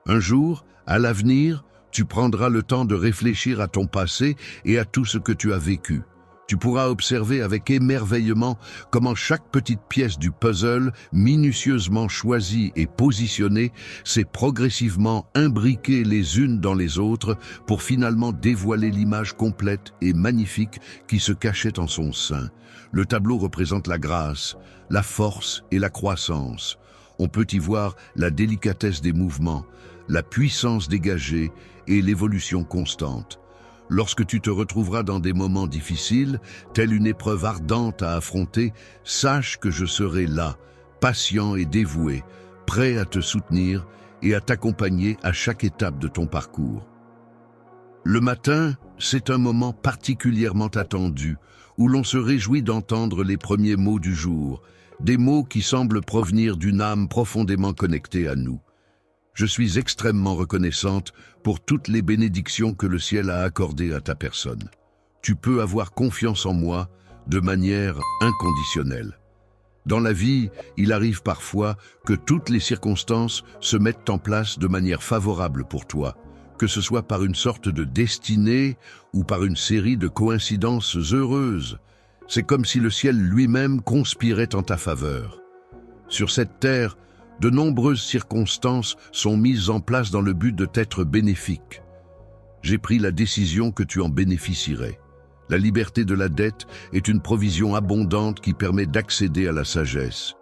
Un jour, à l'avenir, tu prendras le temps de réfléchir à ton passé et à tout ce que tu as vécu. Tu pourras observer avec émerveillement comment chaque petite pièce du puzzle, minutieusement choisie et positionnée, s'est progressivement imbriquée les unes dans les autres pour finalement dévoiler l'image complète et magnifique qui se cachait en son sein. Le tableau représente la grâce, la force et la croissance. On peut y voir la délicatesse des mouvements, la puissance dégagée et l'évolution constante. Lorsque tu te retrouveras dans des moments difficiles, telle une épreuve ardente à affronter, sache que je serai là, patient et dévoué, prêt à te soutenir et à t'accompagner à chaque étape de ton parcours. Le matin, c'est un moment particulièrement attendu, où l'on se réjouit d'entendre les premiers mots du jour, des mots qui semblent provenir d'une âme profondément connectée à nous. Je suis extrêmement reconnaissante pour toutes les bénédictions que le ciel a accordées à ta personne. Tu peux avoir confiance en moi de manière inconditionnelle. Dans la vie, il arrive parfois que toutes les circonstances se mettent en place de manière favorable pour toi, que ce soit par une sorte de destinée ou par une série de coïncidences heureuses. C'est comme si le ciel lui-même conspirait en ta faveur. Sur cette terre, de nombreuses circonstances sont mises en place dans le but de t'être bénéfiques. J'ai pris la décision que tu en bénéficierais. La liberté de la dette est une provision abondante qui permet d'accéder à la sagesse.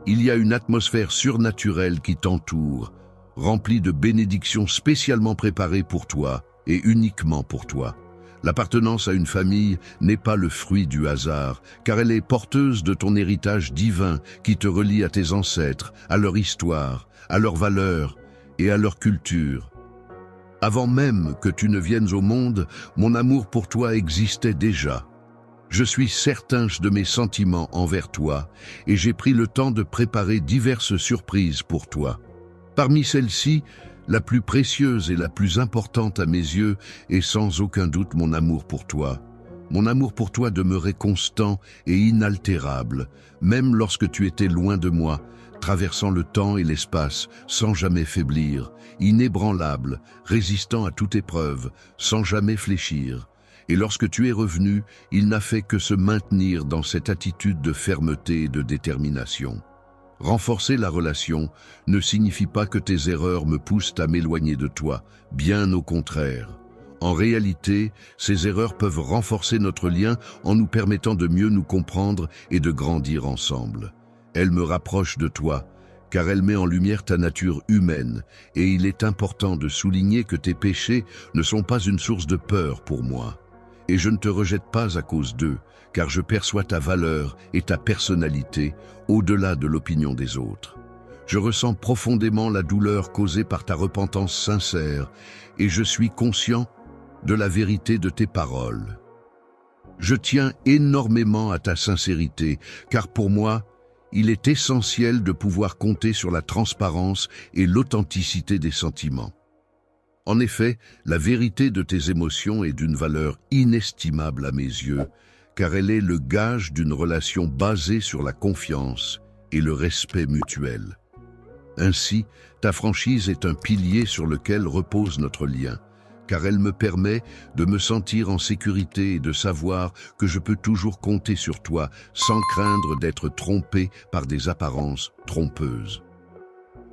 Il y a une atmosphère surnaturelle qui t'entoure, remplie de bénédictions spécialement préparées pour toi et uniquement pour toi. L'appartenance à une famille n'est pas le fruit du hasard, car elle est porteuse de ton héritage divin qui te relie à tes ancêtres, à leur histoire, à leurs valeurs et à leur culture. Avant même que tu ne viennes au monde, mon amour pour toi existait déjà. Je suis certain de mes sentiments envers toi et j'ai pris le temps de préparer diverses surprises pour toi. Parmi celles-ci, la plus précieuse et la plus importante à mes yeux est sans aucun doute mon amour pour toi. Mon amour pour toi demeurait constant et inaltérable, même lorsque tu étais loin de moi, traversant le temps et l'espace sans jamais faiblir, inébranlable, résistant à toute épreuve, sans jamais fléchir. Et lorsque tu es revenu, il n'a fait que se maintenir dans cette attitude de fermeté et de détermination. Renforcer la relation ne signifie pas que tes erreurs me poussent à m'éloigner de toi, bien au contraire. En réalité, ces erreurs peuvent renforcer notre lien en nous permettant de mieux nous comprendre et de grandir ensemble. Elles me rapprochent de toi, car elle met en lumière ta nature humaine, et il est important de souligner que tes péchés ne sont pas une source de peur pour moi. Et je ne te rejette pas à cause d'eux, car je perçois ta valeur et ta personnalité au-delà de l'opinion des autres. Je ressens profondément la douleur causée par ta repentance sincère, et je suis conscient de la vérité de tes paroles. Je tiens énormément à ta sincérité, car pour moi, il est essentiel de pouvoir compter sur la transparence et l'authenticité des sentiments. En effet, la vérité de tes émotions est d'une valeur inestimable à mes yeux, car elle est le gage d'une relation basée sur la confiance et le respect mutuel. Ainsi, ta franchise est un pilier sur lequel repose notre lien, car elle me permet de me sentir en sécurité et de savoir que je peux toujours compter sur toi sans craindre d'être trompé par des apparences trompeuses.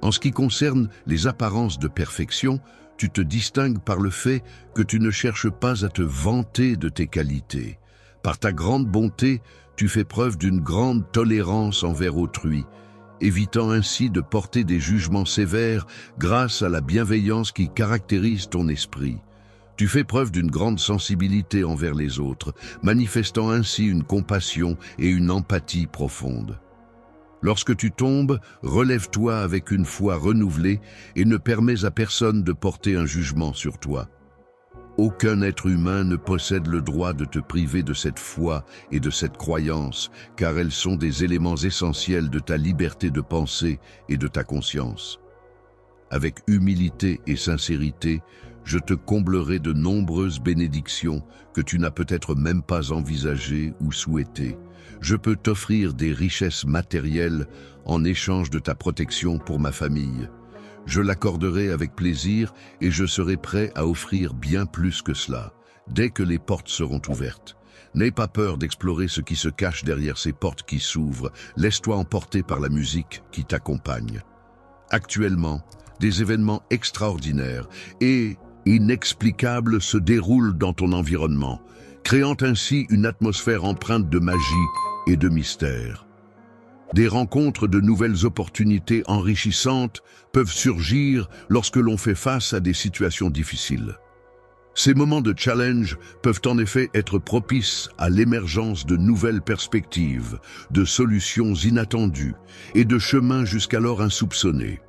En ce qui concerne les apparences de perfection, tu te distingues par le fait que tu ne cherches pas à te vanter de tes qualités. Par ta grande bonté, tu fais preuve d'une grande tolérance envers autrui, évitant ainsi de porter des jugements sévères grâce à la bienveillance qui caractérise ton esprit. Tu fais preuve d'une grande sensibilité envers les autres, manifestant ainsi une compassion et une empathie profonde. Lorsque tu tombes, relève-toi avec une foi renouvelée et ne permets à personne de porter un jugement sur toi. Aucun être humain ne possède le droit de te priver de cette foi et de cette croyance, car elles sont des éléments essentiels de ta liberté de penser et de ta conscience. Avec humilité et sincérité, je te comblerai de nombreuses bénédictions que tu n'as peut-être même pas envisagées ou souhaitées. Je peux t'offrir des richesses matérielles en échange de ta protection pour ma famille. Je l'accorderai avec plaisir et je serai prêt à offrir bien plus que cela, dès que les portes seront ouvertes. N'aie pas peur d'explorer ce qui se cache derrière ces portes qui s'ouvrent. Laisse-toi emporter par la musique qui t'accompagne. Actuellement, des événements extraordinaires et inexplicables se déroulent dans ton environnement, créant ainsi une atmosphère empreinte de magie et de mystère. Des rencontres de nouvelles opportunités enrichissantes peuvent surgir lorsque l'on fait face à des situations difficiles. Ces moments de challenge peuvent en effet être propices à l'émergence de nouvelles perspectives, de solutions inattendues et de chemins jusqu'alors insoupçonnés.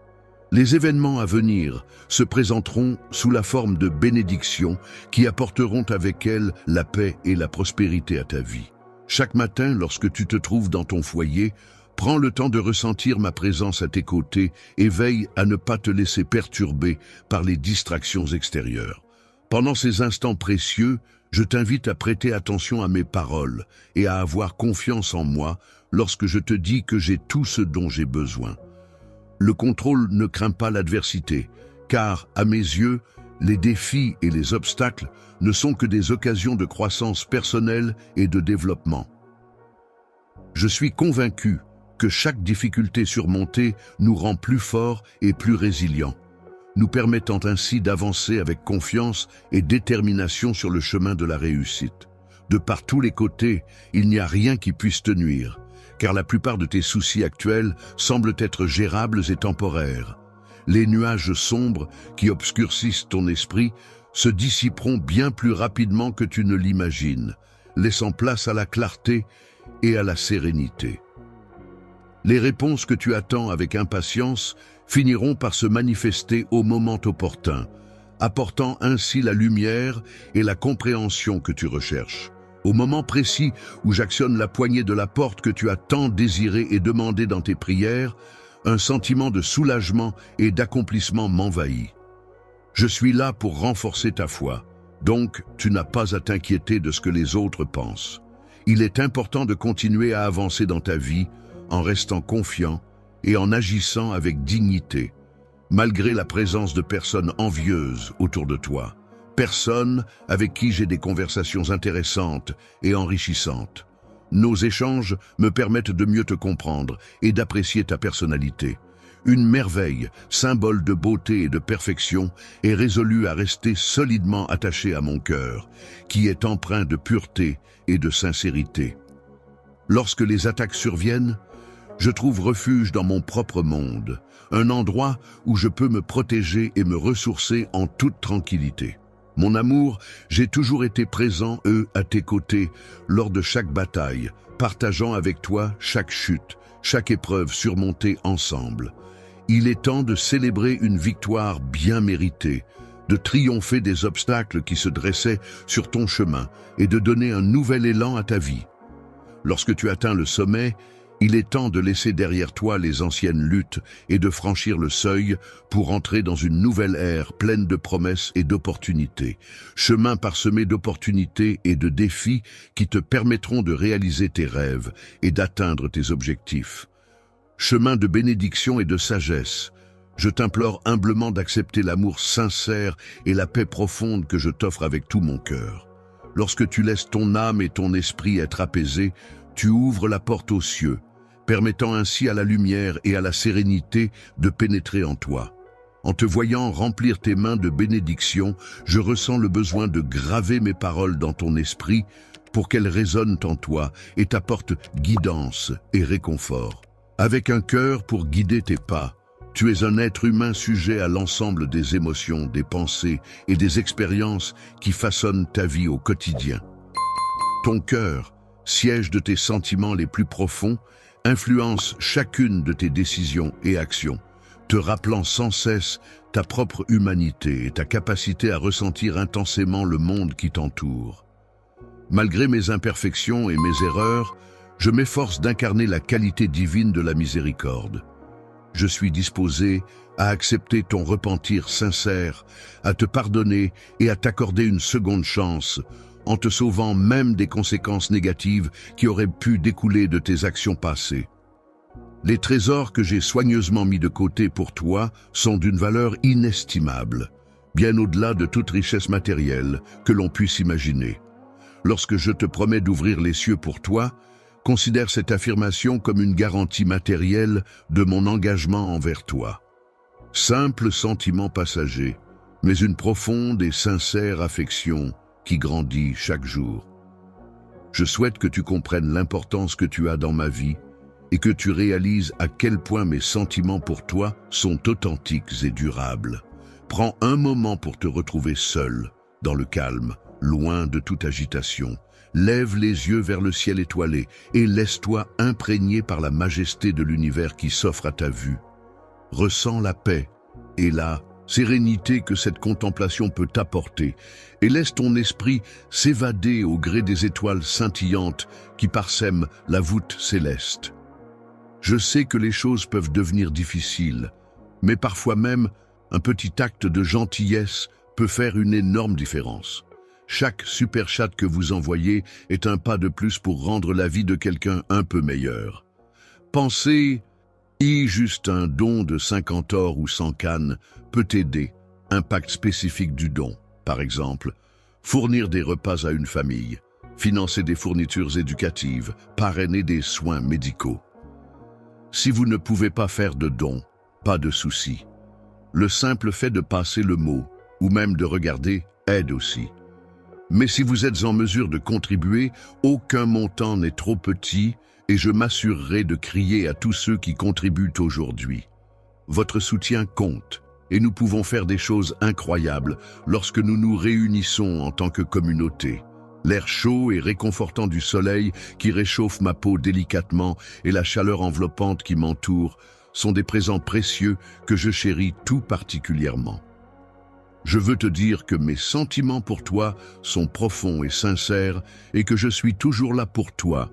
Les événements à venir se présenteront sous la forme de bénédictions qui apporteront avec elles la paix et la prospérité à ta vie. Chaque matin, lorsque tu te trouves dans ton foyer, prends le temps de ressentir ma présence à tes côtés et veille à ne pas te laisser perturber par les distractions extérieures. Pendant ces instants précieux, je t'invite à prêter attention à mes paroles et à avoir confiance en moi lorsque je te dis que j'ai tout ce dont j'ai besoin. Le contrôle ne craint pas l'adversité, car, à mes yeux, les défis et les obstacles ne sont que des occasions de croissance personnelle et de développement. Je suis convaincu que chaque difficulté surmontée nous rend plus forts et plus résilients, nous permettant ainsi d'avancer avec confiance et détermination sur le chemin de la réussite. De par tous les côtés, il n'y a rien qui puisse te nuire, car la plupart de tes soucis actuels semblent être gérables et temporaires. Les nuages sombres qui obscurcissent ton esprit se dissiperont bien plus rapidement que tu ne l'imagines, laissant place à la clarté et à la sérénité. Les réponses que tu attends avec impatience finiront par se manifester au moment opportun, apportant ainsi la lumière et la compréhension que tu recherches. Au moment précis où j'actionne la poignée de la porte que tu as tant désirée et demandée dans tes prières, un sentiment de soulagement et d'accomplissement m'envahit. Je suis là pour renforcer ta foi, donc tu n'as pas à t'inquiéter de ce que les autres pensent. Il est important de continuer à avancer dans ta vie en restant confiant et en agissant avec dignité, malgré la présence de personnes envieuses autour de toi, personnes avec qui j'ai des conversations intéressantes et enrichissantes. Nos échanges me permettent de mieux te comprendre et d'apprécier ta personnalité. Une merveille, symbole de beauté et de perfection, est résolue à rester solidement attachée à mon cœur, qui est empreint de pureté et de sincérité. Lorsque les attaques surviennent, je trouve refuge dans mon propre monde, un endroit où je peux me protéger et me ressourcer en toute tranquillité. Mon amour, j'ai toujours été présent, à tes côtés, lors de chaque bataille, partageant avec toi chaque chute, chaque épreuve surmontée ensemble. Il est temps de célébrer une victoire bien méritée, de triompher des obstacles qui se dressaient sur ton chemin et de donner un nouvel élan à ta vie. Lorsque tu atteins le sommet, il est temps de laisser derrière toi les anciennes luttes et de franchir le seuil pour entrer dans une nouvelle ère pleine de promesses et d'opportunités. Chemin parsemé d'opportunités et de défis qui te permettront de réaliser tes rêves et d'atteindre tes objectifs. Chemin de bénédiction et de sagesse. Je t'implore humblement d'accepter l'amour sincère et la paix profonde que je t'offre avec tout mon cœur. Lorsque tu laisses ton âme et ton esprit être apaisés, tu ouvres la porte aux cieux, permettant ainsi à la lumière et à la sérénité de pénétrer en toi. En te voyant remplir tes mains de bénédictions, je ressens le besoin de graver mes paroles dans ton esprit pour qu'elles résonnent en toi et t'apportent guidance et réconfort. Avec un cœur pour guider tes pas, tu es un être humain sujet à l'ensemble des émotions, des pensées et des expériences qui façonnent ta vie au quotidien. Ton cœur, siège de tes sentiments les plus profonds, influence chacune de tes décisions et actions, te rappelant sans cesse ta propre humanité et ta capacité à ressentir intensément le monde qui t'entoure. Malgré mes imperfections et mes erreurs, je m'efforce d'incarner la qualité divine de la miséricorde. Je suis disposé à accepter ton repentir sincère, à te pardonner et à t'accorder une seconde chance, en te sauvant même des conséquences négatives qui auraient pu découler de tes actions passées. Les trésors que j'ai soigneusement mis de côté pour toi sont d'une valeur inestimable, bien au-delà de toute richesse matérielle que l'on puisse imaginer. Lorsque je te promets d'ouvrir les cieux pour toi, considère cette affirmation comme une garantie matérielle de mon engagement envers toi. Simple sentiment passager, mais une profonde et sincère affection qui grandit chaque jour. Je souhaite que tu comprennes l'importance que tu as dans ma vie et que tu réalises à quel point mes sentiments pour toi sont authentiques et durables. Prends un moment pour te retrouver seul, dans le calme, loin de toute agitation. Lève les yeux vers le ciel étoilé et laisse-toi imprégner par la majesté de l'univers qui s'offre à ta vue. Ressens la paix et la sérénité que cette contemplation peut t'apporter et laisse ton esprit s'évader au gré des étoiles scintillantes qui parsèment la voûte céleste. Je sais que les choses peuvent devenir difficiles, mais parfois même un petit acte de gentillesse peut faire une énorme différence. Chaque super chat que vous envoyez est un pas de plus pour rendre la vie de quelqu'un un peu meilleure. Pensez, juste un don de 50 ors ou 100 cannes peut aider. Impact spécifique du don, par exemple, fournir des repas à une famille, financer des fournitures éducatives, parrainer des soins médicaux. Si vous ne pouvez pas faire de dons, pas de souci. Le simple fait de passer le mot, ou même de regarder, aide aussi. Mais si vous êtes en mesure de contribuer, aucun montant n'est trop petit et je m'assurerai de crier à tous ceux qui contribuent aujourd'hui. Votre soutien compte et nous pouvons faire des choses incroyables lorsque nous nous réunissons en tant que communauté. L'air chaud et réconfortant du soleil qui réchauffe ma peau délicatement et la chaleur enveloppante qui m'entoure sont des présents précieux que je chéris tout particulièrement. Je veux te dire que mes sentiments pour toi sont profonds et sincères et que je suis toujours là pour toi,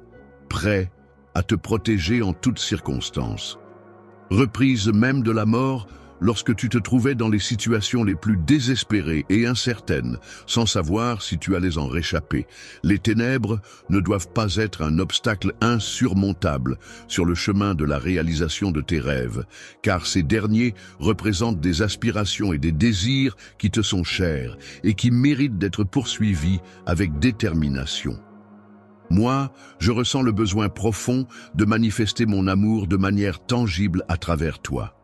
prêt à te protéger en toutes circonstances. Reprise même de la mort, lorsque tu te trouvais dans les situations les plus désespérées et incertaines, sans savoir si tu allais en réchapper. Les ténèbres ne doivent pas être un obstacle insurmontable sur le chemin de la réalisation de tes rêves, car ces derniers représentent des aspirations et des désirs qui te sont chers et qui méritent d'être poursuivis avec détermination. Moi, je ressens le besoin profond de manifester mon amour de manière tangible à travers toi.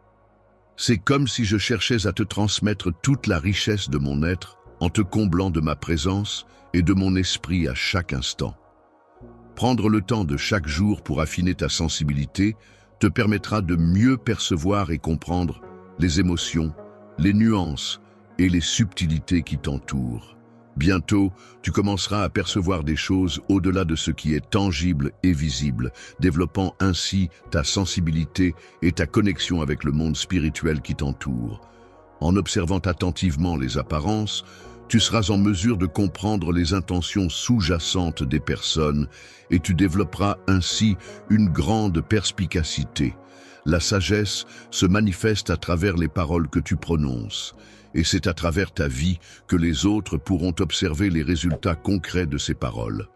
C'est comme si je cherchais à te transmettre toute la richesse de mon être en te comblant de ma présence et de mon esprit à chaque instant. Prendre le temps de chaque jour pour affiner ta sensibilité te permettra de mieux percevoir et comprendre les émotions, les nuances et les subtilités qui t'entourent. Bientôt, tu commenceras à percevoir des choses au-delà de ce qui est tangible et visible, développant ainsi ta sensibilité et ta connexion avec le monde spirituel qui t'entoure. En observant attentivement les apparences, tu seras en mesure de comprendre les intentions sous-jacentes des personnes et tu développeras ainsi une grande perspicacité. La sagesse se manifeste à travers les paroles que tu prononces. Et c'est à travers ta vie que les autres pourront observer les résultats concrets de ces paroles.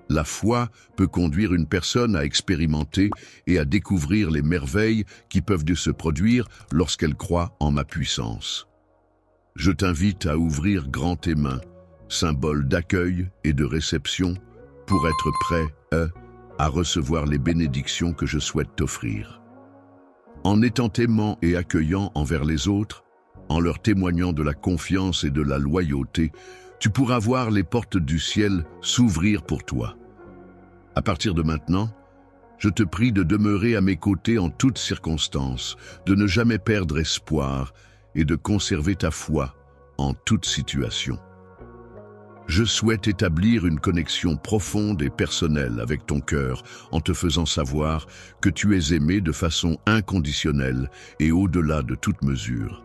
La foi peut conduire une personne à expérimenter et à découvrir les merveilles qui peuvent se produire lorsqu'elle croit en ma puissance. Je t'invite à ouvrir grand tes mains, symbole d'accueil et de réception, pour être prêt à recevoir les bénédictions que je souhaite t'offrir. En étant aimant et accueillant envers les autres, en leur témoignant de la confiance et de la loyauté, tu pourras voir les portes du ciel s'ouvrir pour toi. À partir de maintenant, je te prie de demeurer à mes côtés en toutes circonstances, de ne jamais perdre espoir et de conserver ta foi en toute situation. Je souhaite établir une connexion profonde et personnelle avec ton cœur en te faisant savoir que tu es aimé de façon inconditionnelle et au-delà de toute mesure.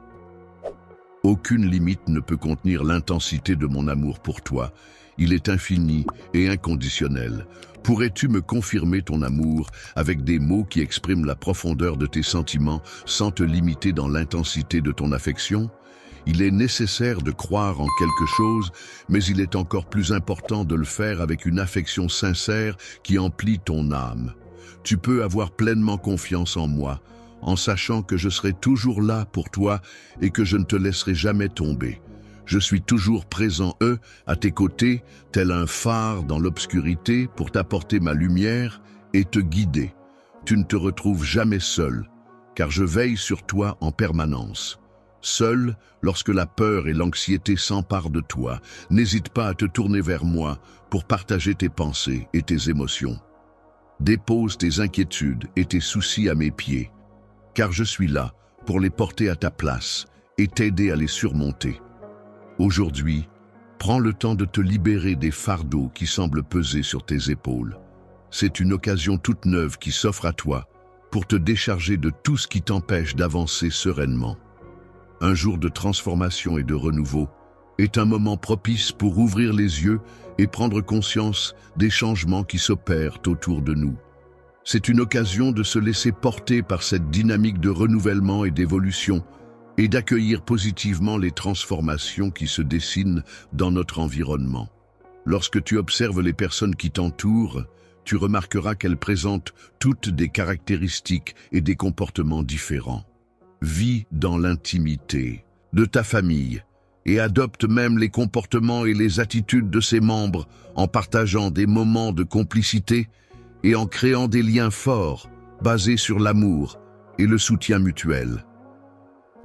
Aucune limite ne peut contenir l'intensité de mon amour pour toi, Il est infini et inconditionnel. Pourrais-tu me confirmer ton amour avec des mots qui expriment la profondeur de tes sentiments sans te limiter dans l'intensité de ton affection? Il est nécessaire de croire en quelque chose, mais il est encore plus important de le faire avec une affection sincère qui emplit ton âme. Tu peux avoir pleinement confiance en moi, en sachant que je serai toujours là pour toi et que je ne te laisserai jamais tomber. Je suis toujours présent, à tes côtés, tel un phare dans l'obscurité pour t'apporter ma lumière et te guider. Tu ne te retrouves jamais seul, car je veille sur toi en permanence. Seul, lorsque la peur et l'anxiété s'emparent de toi, n'hésite pas à te tourner vers moi pour partager tes pensées et tes émotions. Dépose tes inquiétudes et tes soucis à mes pieds, car je suis là pour les porter à ta place et t'aider à les surmonter. Aujourd'hui, prends le temps de te libérer des fardeaux qui semblent peser sur tes épaules. C'est une occasion toute neuve qui s'offre à toi pour te décharger de tout ce qui t'empêche d'avancer sereinement. Un jour de transformation et de renouveau est un moment propice pour ouvrir les yeux et prendre conscience des changements qui s'opèrent autour de nous. C'est une occasion de se laisser porter par cette dynamique de renouvellement et d'évolution et d'accueillir positivement les transformations qui se dessinent dans notre environnement. Lorsque tu observes les personnes qui t'entourent, tu remarqueras qu'elles présentent toutes des caractéristiques et des comportements différents. Vis dans l'intimité de ta famille et adopte même les comportements et les attitudes de ses membres en partageant des moments de complicité et en créant des liens forts basés sur l'amour et le soutien mutuel.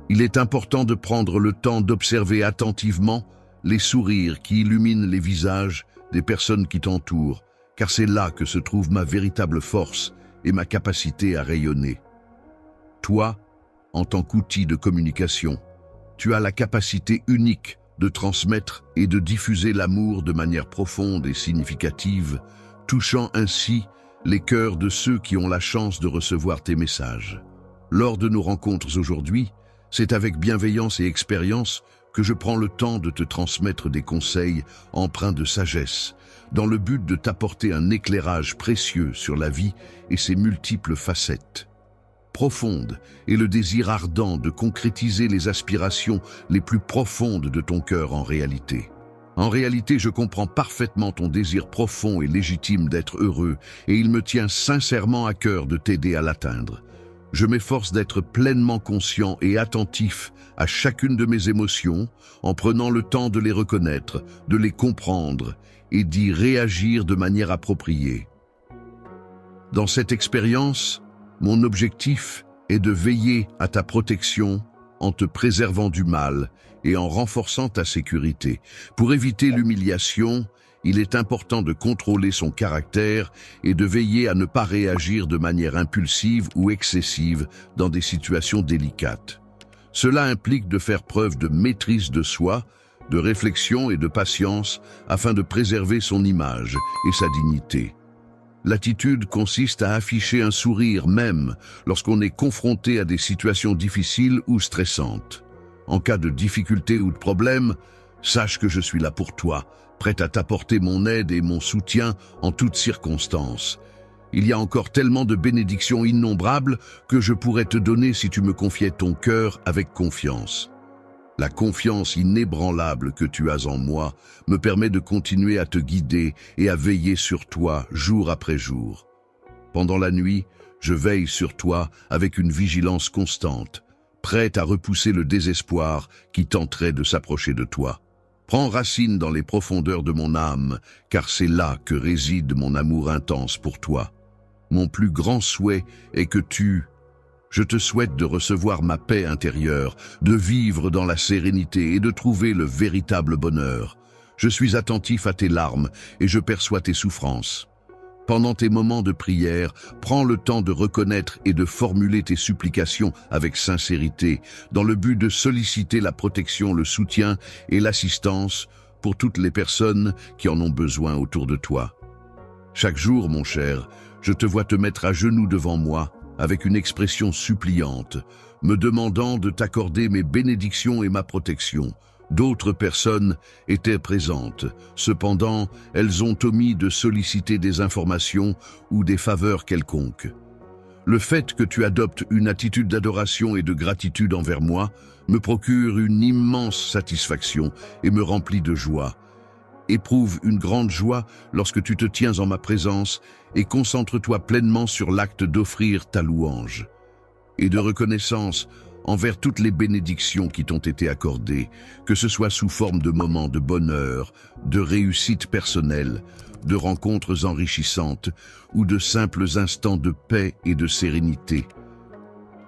Il est important de prendre le temps d'observer attentivement les sourires qui illuminent les visages des personnes qui t'entourent, car c'est là que se trouve ma véritable force et ma capacité à rayonner. Toi, en tant qu'outil de communication, tu as la capacité unique de transmettre et de diffuser l'amour de manière profonde et significative, touchant ainsi les cœurs de ceux qui ont la chance de recevoir tes messages. Lors de nos rencontres aujourd'hui, c'est avec bienveillance et expérience que je prends le temps de te transmettre des conseils empreints de sagesse, dans le but de t'apporter un éclairage précieux sur la vie et ses multiples facettes. Profonde est le désir ardent de concrétiser les aspirations les plus profondes de ton cœur en réalité. En réalité, je comprends parfaitement ton désir profond et légitime d'être heureux, et il me tient sincèrement à cœur de t'aider à l'atteindre. Je m'efforce d'être pleinement conscient et attentif à chacune de mes émotions, en prenant le temps de les reconnaître, de les comprendre et d'y réagir de manière appropriée. Dans cette expérience, mon objectif est de veiller à ta protection en te préservant du mal et en renforçant ta sécurité. Pour éviter l'humiliation, il est important de contrôler son caractère et de veiller à ne pas réagir de manière impulsive ou excessive dans des situations délicates. Cela implique de faire preuve de maîtrise de soi, de réflexion et de patience afin de préserver son image et sa dignité. L'attitude consiste à afficher un sourire même lorsqu'on est confronté à des situations difficiles ou stressantes. En cas de difficulté ou de problème, sache que je suis là pour toi, prêt à t'apporter mon aide et mon soutien en toutes circonstances. Il y a encore tellement de bénédictions innombrables que je pourrais te donner si tu me confiais ton cœur avec confiance. La confiance inébranlable que tu as en moi me permet de continuer à te guider et à veiller sur toi jour après jour. Pendant la nuit, je veille sur toi avec une vigilance constante, prête à repousser le désespoir qui tenterait de s'approcher de toi. Prends racine dans les profondeurs de mon âme, car c'est là que réside mon amour intense pour toi. Mon plus grand souhait est que je te souhaite de recevoir ma paix intérieure, de vivre dans la sérénité et de trouver le véritable bonheur. Je suis attentif à tes larmes et je perçois tes souffrances. Pendant tes moments de prière, prends le temps de reconnaître et de formuler tes supplications avec sincérité, dans le but de solliciter la protection, le soutien et l'assistance pour toutes les personnes qui en ont besoin autour de toi. Chaque jour, mon cher, je te vois te mettre à genoux devant moi, avec une expression suppliante, me demandant de t'accorder mes bénédictions et ma protection. D'autres personnes étaient présentes. Cependant, elles ont omis de solliciter des informations ou des faveurs quelconques. Le fait que tu adoptes une attitude d'adoration et de gratitude envers moi me procure une immense satisfaction et me remplit de joie. Éprouve une grande joie lorsque tu te tiens en ma présence et concentre-toi pleinement sur l'acte d'offrir ta louange et de reconnaissance envers toutes les bénédictions qui t'ont été accordées, que ce soit sous forme de moments de bonheur, de réussite personnelle, de rencontres enrichissantes ou de simples instants de paix et de sérénité.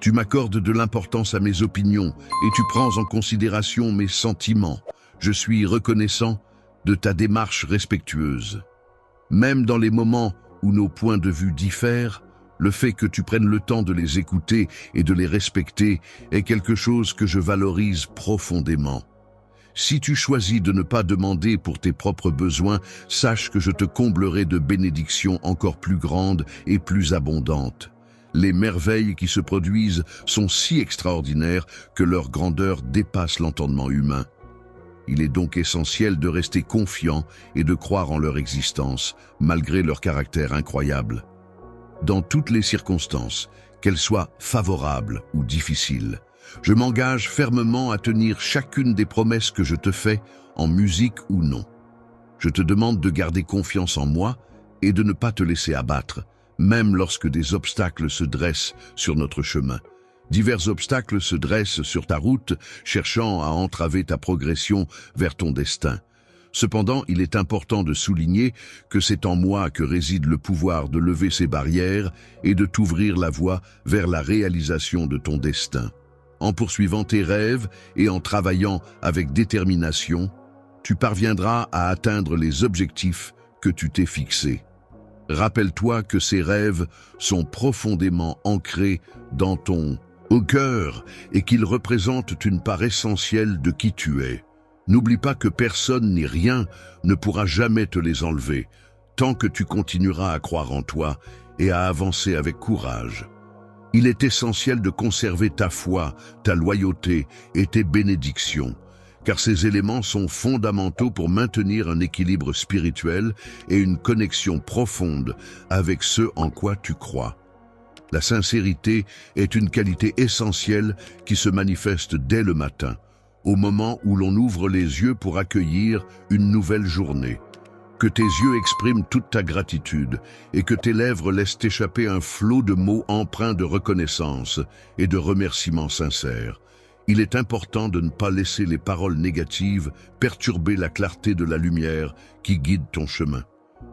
Tu m'accordes de l'importance à mes opinions et tu prends en considération mes sentiments. Je suis reconnaissant de ta démarche respectueuse. Même dans les moments où nos points de vue diffèrent, le fait que tu prennes le temps de les écouter et de les respecter est quelque chose que je valorise profondément. Si tu choisis de ne pas demander pour tes propres besoins, sache que je te comblerai de bénédictions encore plus grandes et plus abondantes. Les merveilles qui se produisent sont si extraordinaires que leur grandeur dépasse l'entendement humain. Il est donc essentiel de rester confiant et de croire en leur existence, malgré leur caractère incroyable. Dans toutes les circonstances, qu'elles soient favorables ou difficiles, je m'engage fermement à tenir chacune des promesses que je te fais, en musique ou non. Je te demande de garder confiance en moi et de ne pas te laisser abattre, même lorsque des obstacles se dressent sur notre chemin. Divers obstacles se dressent sur ta route, cherchant à entraver ta progression vers ton destin. Cependant, il est important de souligner que c'est en moi que réside le pouvoir de lever ces barrières et de t'ouvrir la voie vers la réalisation de ton destin. En poursuivant tes rêves et en travaillant avec détermination, tu parviendras à atteindre les objectifs que tu t'es fixés. Rappelle-toi que ces rêves sont profondément ancrés dans ton cœur et qu'ils représentent une part essentielle de qui tu es. N'oublie pas que personne ni rien ne pourra jamais te les enlever, tant que tu continueras à croire en toi et à avancer avec courage. Il est essentiel de conserver ta foi, ta loyauté et tes bénédictions, car ces éléments sont fondamentaux pour maintenir un équilibre spirituel et une connexion profonde avec ce en quoi tu crois. La sincérité est une qualité essentielle qui se manifeste dès le matin, au moment où l'on ouvre les yeux pour accueillir une nouvelle journée. Que tes yeux expriment toute ta gratitude et que tes lèvres laissent échapper un flot de mots empreints de reconnaissance et de remerciements sincères. Il est important de ne pas laisser les paroles négatives perturber la clarté de la lumière qui guide ton chemin.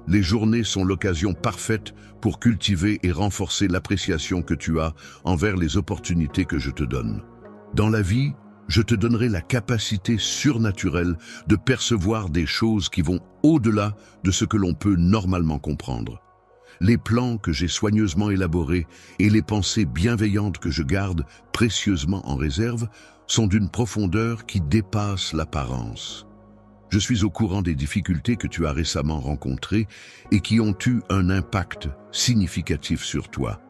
Les journées sont l'occasion parfaite pour cultiver et renforcer l'appréciation que tu as envers les opportunités que je te donne. Dans la vie, je te donnerai la capacité surnaturelle de percevoir des choses qui vont au-delà de ce que l'on peut normalement comprendre. Les plans que j'ai soigneusement élaborés et les pensées bienveillantes que je garde précieusement en réserve sont d'une profondeur qui dépasse l'apparence. Je suis au courant des difficultés que tu as récemment rencontrées et qui ont eu un impact significatif sur toi.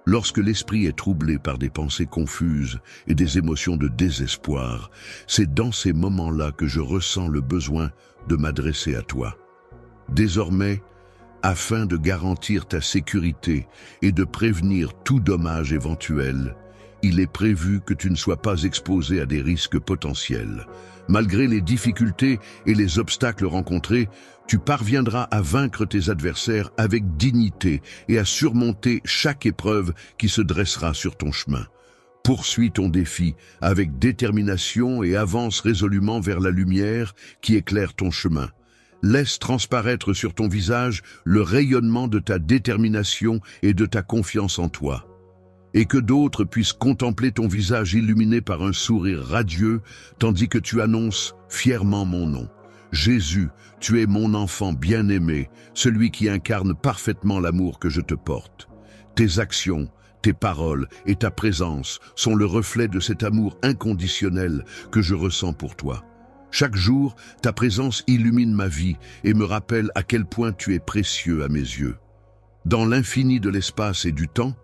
Lorsque l'esprit est troublé par des pensées confuses et des émotions de désespoir, c'est dans ces moments-là que je ressens le besoin de m'adresser à toi. Désormais, afin de garantir ta sécurité et de prévenir tout dommage éventuel, il est prévu que tu ne sois pas exposé à des risques potentiels. Malgré les difficultés et les obstacles rencontrés, tu parviendras à vaincre tes adversaires avec dignité et à surmonter chaque épreuve qui se dressera sur ton chemin. Poursuis ton défi avec détermination et avance résolument vers la lumière qui éclaire ton chemin. Laisse transparaître sur ton visage le rayonnement de ta détermination et de ta confiance en toi. Et que d'autres puissent contempler ton visage illuminé par un sourire radieux, tandis que tu annonces fièrement mon nom. Jésus, tu es mon enfant bien-aimé, celui qui incarne parfaitement l'amour que je te porte. Tes actions, tes paroles et ta présence sont le reflet de cet amour inconditionnel que je ressens pour toi. Chaque jour, ta présence illumine ma vie et me rappelle à quel point tu es précieux à mes yeux. Dans l'infini de l'espace et du temps,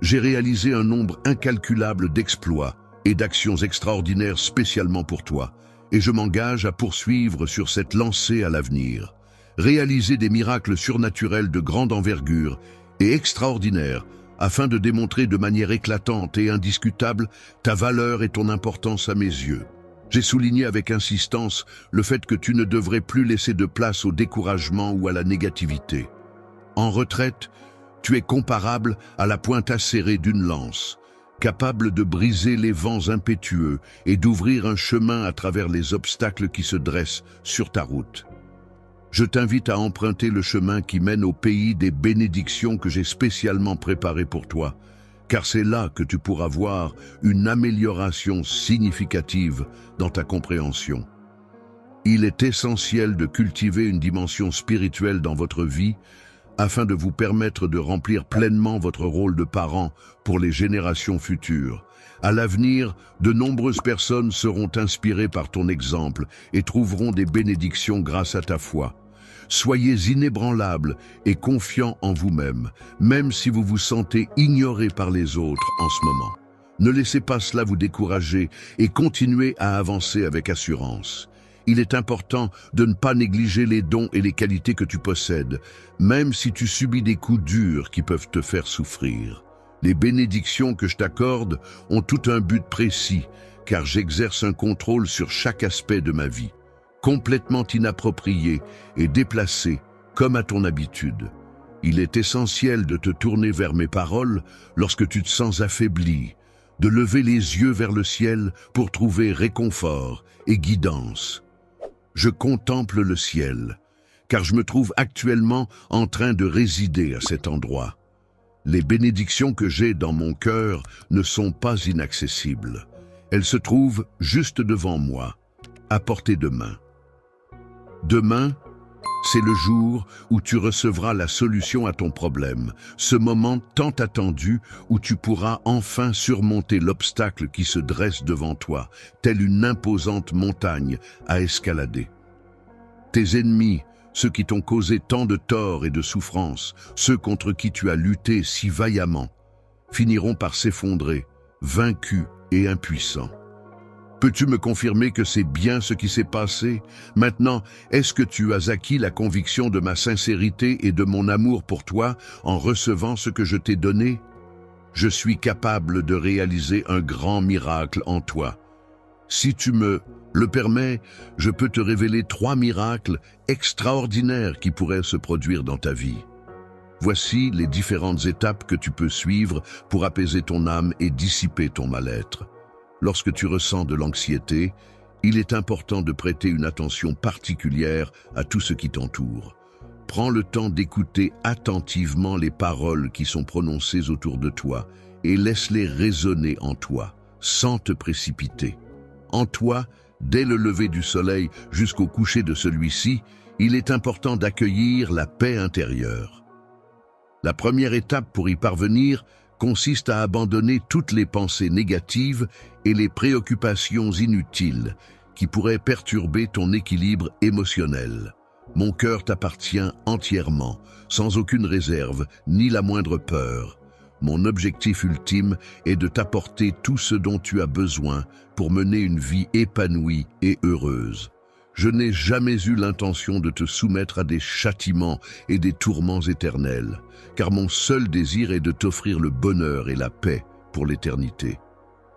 j'ai réalisé un nombre incalculable d'exploits et d'actions extraordinaires spécialement pour toi, et je m'engage à poursuivre sur cette lancée à l'avenir. Réaliser des miracles surnaturels de grande envergure et extraordinaires afin de démontrer de manière éclatante et indiscutable ta valeur et ton importance à mes yeux. J'ai souligné avec insistance le fait que tu ne devrais plus laisser de place au découragement ou à la négativité. En retraite, tu es comparable à la pointe acérée d'une lance, capable de briser les vents impétueux et d'ouvrir un chemin à travers les obstacles qui se dressent sur ta route. Je t'invite à emprunter le chemin qui mène au pays des bénédictions que j'ai spécialement préparé pour toi, car c'est là que tu pourras voir une amélioration significative dans ta compréhension. Il est essentiel de cultiver une dimension spirituelle dans votre vie afin de vous permettre de remplir pleinement votre rôle de parent pour les générations futures. À l'avenir, de nombreuses personnes seront inspirées par ton exemple et trouveront des bénédictions grâce à ta foi. Soyez inébranlables et confiants en vous-même, même si vous vous sentez ignoré par les autres en ce moment. Ne laissez pas cela vous décourager et continuez à avancer avec assurance. Il est important de ne pas négliger les dons et les qualités que tu possèdes, même si tu subis des coups durs qui peuvent te faire souffrir. Les bénédictions que je t'accorde ont tout un but précis, car j'exerce un contrôle sur chaque aspect de ma vie, complètement inapproprié et déplacé, comme à ton habitude. Il est essentiel de te tourner vers mes paroles lorsque tu te sens affaibli, de lever les yeux vers le ciel pour trouver réconfort et guidance. Je contemple le ciel, car je me trouve actuellement en train de résider à cet endroit. Les bénédictions que j'ai dans mon cœur ne sont pas inaccessibles. Elles se trouvent juste devant moi, à portée de main. Demain, c'est le jour où tu recevras la solution à ton problème, ce moment tant attendu où tu pourras enfin surmonter l'obstacle qui se dresse devant toi, telle une imposante montagne à escalader. Tes ennemis, ceux qui t'ont causé tant de tort et de souffrance, ceux contre qui tu as lutté si vaillamment, finiront par s'effondrer, vaincus et impuissants. Peux-tu me confirmer que c'est bien ce qui s'est passé? Maintenant, est-ce que tu as acquis la conviction de ma sincérité et de mon amour pour toi en recevant ce que je t'ai donné? Je suis capable de réaliser un grand miracle en toi. Si tu me le permets, je peux te révéler 3 miracles extraordinaires qui pourraient se produire dans ta vie. Voici les différentes étapes que tu peux suivre pour apaiser ton âme et dissiper ton mal-être. Lorsque tu ressens de l'anxiété, il est important de prêter une attention particulière à tout ce qui t'entoure. Prends le temps d'écouter attentivement les paroles qui sont prononcées autour de toi et laisse-les résonner en toi, sans te précipiter. En toi, dès le lever du soleil jusqu'au coucher de celui-ci, il est important d'accueillir la paix intérieure. La première étape pour y parvenir consiste à abandonner toutes les pensées négatives et les préoccupations inutiles qui pourraient perturber ton équilibre émotionnel. Mon cœur t'appartient entièrement, sans aucune réserve ni la moindre peur. Mon objectif ultime est de t'apporter tout ce dont tu as besoin pour mener une vie épanouie et heureuse. Je n'ai jamais eu l'intention de te soumettre à des châtiments et des tourments éternels, car mon seul désir est de t'offrir le bonheur et la paix pour l'éternité.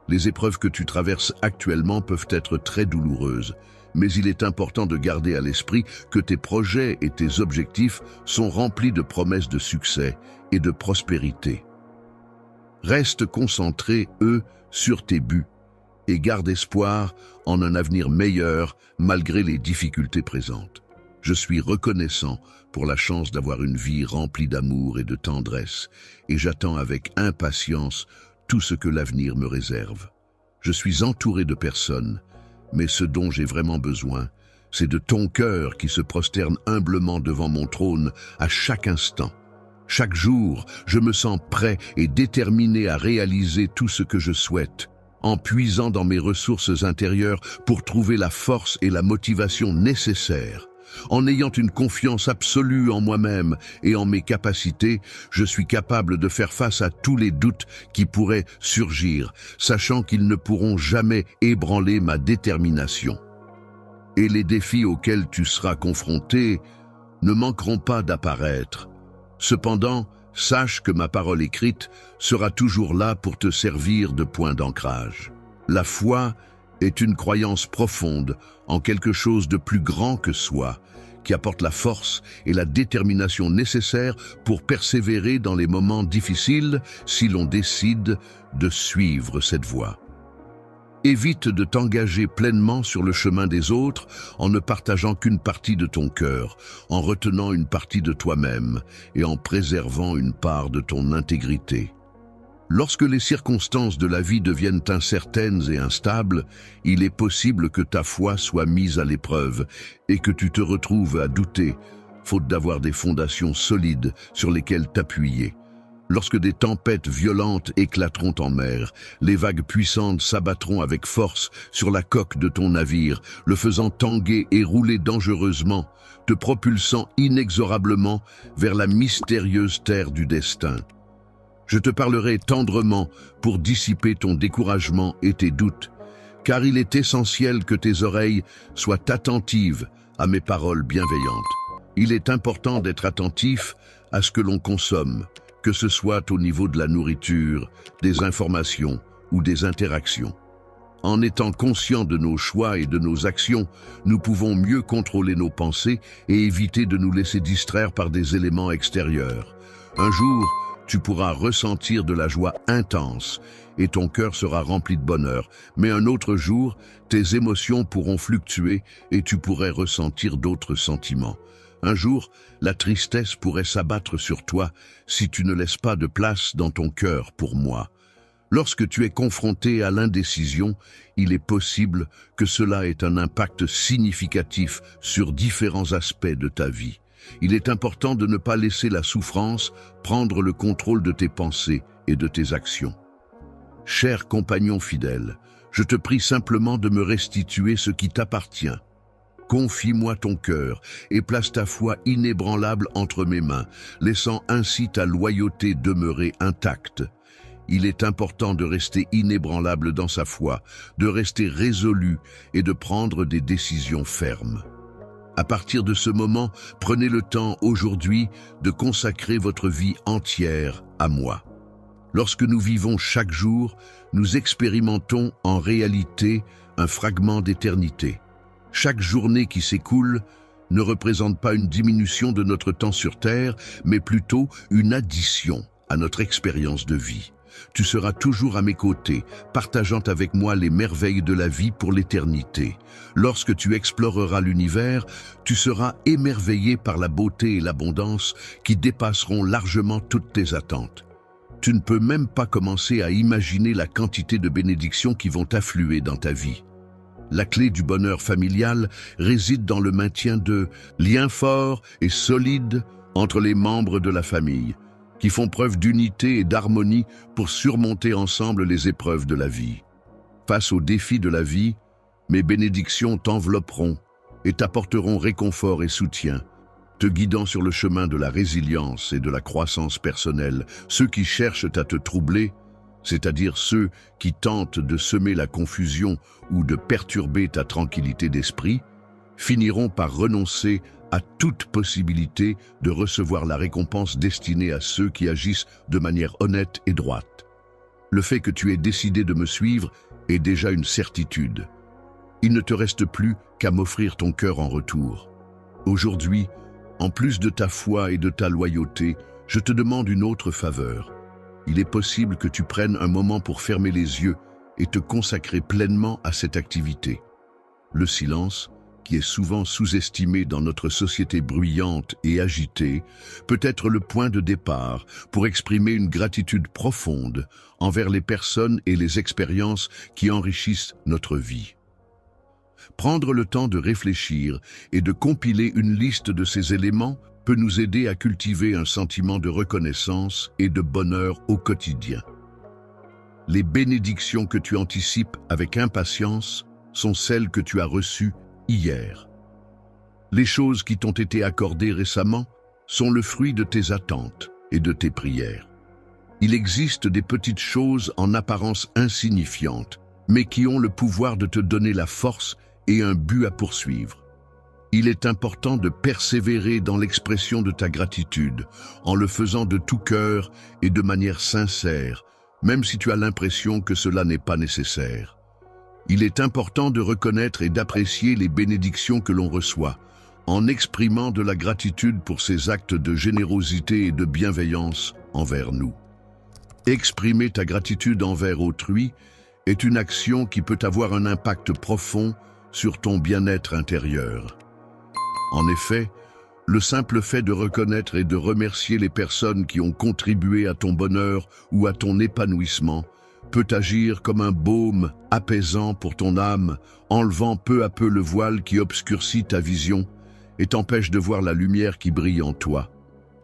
Les épreuves que tu traverses actuellement peuvent être très douloureuses, mais il est important de garder à l'esprit que tes projets et tes objectifs sont remplis de promesses de succès et de prospérité. Reste concentré, sur tes buts et garde espoir en un avenir meilleur malgré les difficultés présentes. Je suis reconnaissant pour la chance d'avoir une vie remplie d'amour et de tendresse, et j'attends avec impatience tout ce que l'avenir me réserve. Je suis entouré de personnes, mais ce dont j'ai vraiment besoin, c'est de ton cœur qui se prosterne humblement devant mon trône à chaque instant. Chaque jour, je me sens prêt et déterminé à réaliser tout ce que je souhaite, en puisant dans mes ressources intérieures pour trouver la force et la motivation nécessaires. En ayant une confiance absolue en moi-même et en mes capacités, je suis capable de faire face à tous les doutes qui pourraient surgir, sachant qu'ils ne pourront jamais ébranler ma détermination. et les défis auxquels tu seras confronté ne manqueront pas d'apparaître. Cependant, sache que ma parole écrite sera toujours là pour te servir de point d'ancrage. La foi est une croyance profonde en quelque chose de plus grand que soi, qui apporte la force et la détermination nécessaires pour persévérer dans les moments difficiles si l'on décide de suivre cette voie. Évite de t'engager pleinement sur le chemin des autres en ne partageant qu'une partie de ton cœur, en retenant une partie de toi-même et en préservant une part de ton intégrité. Lorsque les circonstances de la vie deviennent incertaines et instables, il est possible que ta foi soit mise à l'épreuve et que tu te retrouves à douter, faute d'avoir des fondations solides sur lesquelles t'appuyer. Lorsque des tempêtes violentes éclateront en mer, les vagues puissantes s'abattront avec force sur la coque de ton navire, le faisant tanguer et rouler dangereusement, te propulsant inexorablement vers la mystérieuse terre du destin. Je te parlerai tendrement pour dissiper ton découragement et tes doutes, car il est essentiel que tes oreilles soient attentives à mes paroles bienveillantes. Il est important d'être attentif à ce que l'on consomme, que ce soit au niveau de la nourriture, des informations ou des interactions. En étant conscients de nos choix et de nos actions, nous pouvons mieux contrôler nos pensées et éviter de nous laisser distraire par des éléments extérieurs. Un jour, tu pourras ressentir de la joie intense et ton cœur sera rempli de bonheur. Mais un autre jour, tes émotions pourront fluctuer et tu pourrais ressentir d'autres sentiments. Un jour, la tristesse pourrait s'abattre sur toi si tu ne laisses pas de place dans ton cœur pour moi. Lorsque tu es confronté à l'indécision, il est possible que cela ait un impact significatif sur différents aspects de ta vie. Il est important de ne pas laisser la souffrance prendre le contrôle de tes pensées et de tes actions. Cher compagnon fidèle, je te prie simplement de me restituer ce qui t'appartient. Confie-moi ton cœur et place ta foi inébranlable entre mes mains, laissant ainsi ta loyauté demeurer intacte. Il est important de rester inébranlable dans sa foi, de rester résolu et de prendre des décisions fermes. À partir de ce moment, prenez le temps aujourd'hui de consacrer votre vie entière à moi. Lorsque nous vivons chaque jour, nous expérimentons en réalité un fragment d'éternité. Chaque journée qui s'écoule ne représente pas une diminution de notre temps sur Terre, mais plutôt une addition à notre expérience de vie. Tu seras toujours à mes côtés, partageant avec moi les merveilles de la vie pour l'éternité. Lorsque tu exploreras l'univers, tu seras émerveillé par la beauté et l'abondance qui dépasseront largement toutes tes attentes. Tu ne peux même pas commencer à imaginer la quantité de bénédictions qui vont affluer dans ta vie. La clé du bonheur familial réside dans le maintien de liens forts et solides entre les membres de la famille, qui font preuve d'unité et d'harmonie pour surmonter ensemble les épreuves de la vie. Face aux défis de la vie, mes bénédictions t'envelopperont et t'apporteront réconfort et soutien, te guidant sur le chemin de la résilience et de la croissance personnelle. Ceux qui cherchent à te troubler, c'est-à-dire ceux qui tentent de semer la confusion ou de perturber ta tranquillité d'esprit, finiront par renoncer à toute possibilité de recevoir la récompense destinée à ceux qui agissent de manière honnête et droite. Le fait que tu aies décidé de me suivre est déjà une certitude. Il ne te reste plus qu'à m'offrir ton cœur en retour. Aujourd'hui, en plus de ta foi et de ta loyauté, je te demande une autre faveur. Il est possible que tu prennes un moment pour fermer les yeux et te consacrer pleinement à cette activité. Le silence, qui est souvent sous-estimé dans notre société bruyante et agitée, peut être le point de départ pour exprimer une gratitude profonde envers les personnes et les expériences qui enrichissent notre vie. Prendre le temps de réfléchir et de compiler une liste de ces éléments peut nous aider à cultiver un sentiment de reconnaissance et de bonheur au quotidien. Les bénédictions que tu anticipes avec impatience sont celles que tu as reçues hier. Les choses qui t'ont été accordées récemment sont le fruit de tes attentes et de tes prières. Il existe des petites choses en apparence insignifiantes, mais qui ont le pouvoir de te donner la force et un but à poursuivre. Il est important de persévérer dans l'expression de ta gratitude, en le faisant de tout cœur et de manière sincère, même si tu as l'impression que cela n'est pas nécessaire. Il est important de reconnaître et d'apprécier les bénédictions que l'on reçoit, en exprimant de la gratitude pour ces actes de générosité et de bienveillance envers nous. Exprimer ta gratitude envers autrui est une action qui peut avoir un impact profond sur ton bien-être intérieur. En effet, le simple fait de reconnaître et de remercier les personnes qui ont contribué à ton bonheur ou à ton épanouissement peut agir comme un baume apaisant pour ton âme, enlevant peu à peu le voile qui obscurcit ta vision et t'empêche de voir la lumière qui brille en toi.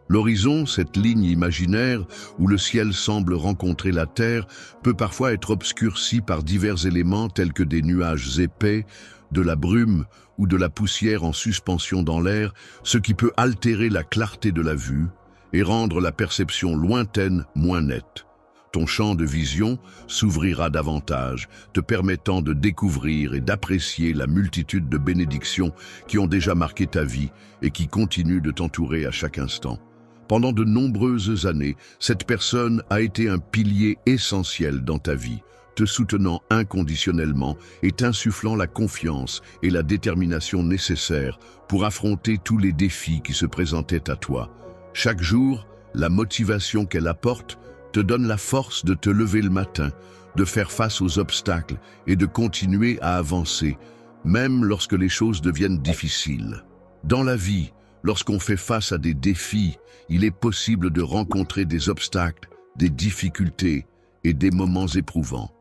L'horizon, cette ligne imaginaire où le ciel semble rencontrer la terre, peut parfois être obscurci par divers éléments tels que des nuages épais, de la brume ou de la poussière en suspension dans l'air, ce qui peut altérer la clarté de la vue et rendre la perception lointaine moins nette. Ton champ de vision s'ouvrira davantage, te permettant de découvrir et d'apprécier la multitude de bénédictions qui ont déjà marqué ta vie et qui continuent de t'entourer à chaque instant. Pendant de nombreuses années, cette personne a été un pilier essentiel dans ta vie, te soutenant inconditionnellement et t'insufflant la confiance et la détermination nécessaires pour affronter tous les défis qui se présentaient à toi. Chaque jour, la motivation qu'elle apporte te donne la force de te lever le matin, de faire face aux obstacles et de continuer à avancer, même lorsque les choses deviennent difficiles. Dans la vie, lorsqu'on fait face à des défis, il est possible de rencontrer des obstacles, des difficultés et des moments éprouvants.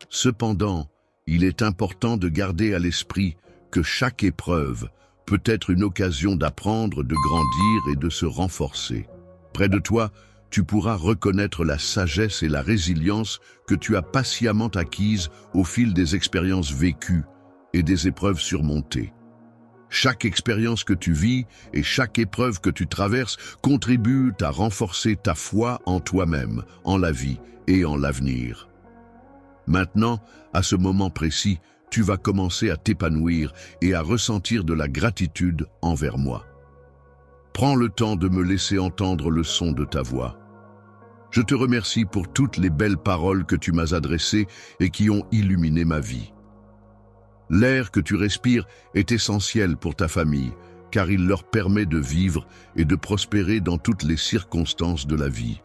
Cependant, il est important de garder à l'esprit que chaque épreuve peut être une occasion d'apprendre, de grandir et de se renforcer. Près de toi, tu pourras reconnaître la sagesse et la résilience que tu as patiemment acquises au fil des expériences vécues et des épreuves surmontées. Chaque expérience que tu vis et chaque épreuve que tu traverses contribuent à renforcer ta foi en toi-même, en la vie et en l'avenir. Maintenant, à ce moment précis, tu vas commencer à t'épanouir et à ressentir de la gratitude envers moi. Prends le temps de me laisser entendre le son de ta voix. Je te remercie pour toutes les belles paroles que tu m'as adressées et qui ont illuminé ma vie. L'air que tu respires est essentiel pour ta famille, car il leur permet de vivre et de prospérer dans toutes les circonstances de la vie.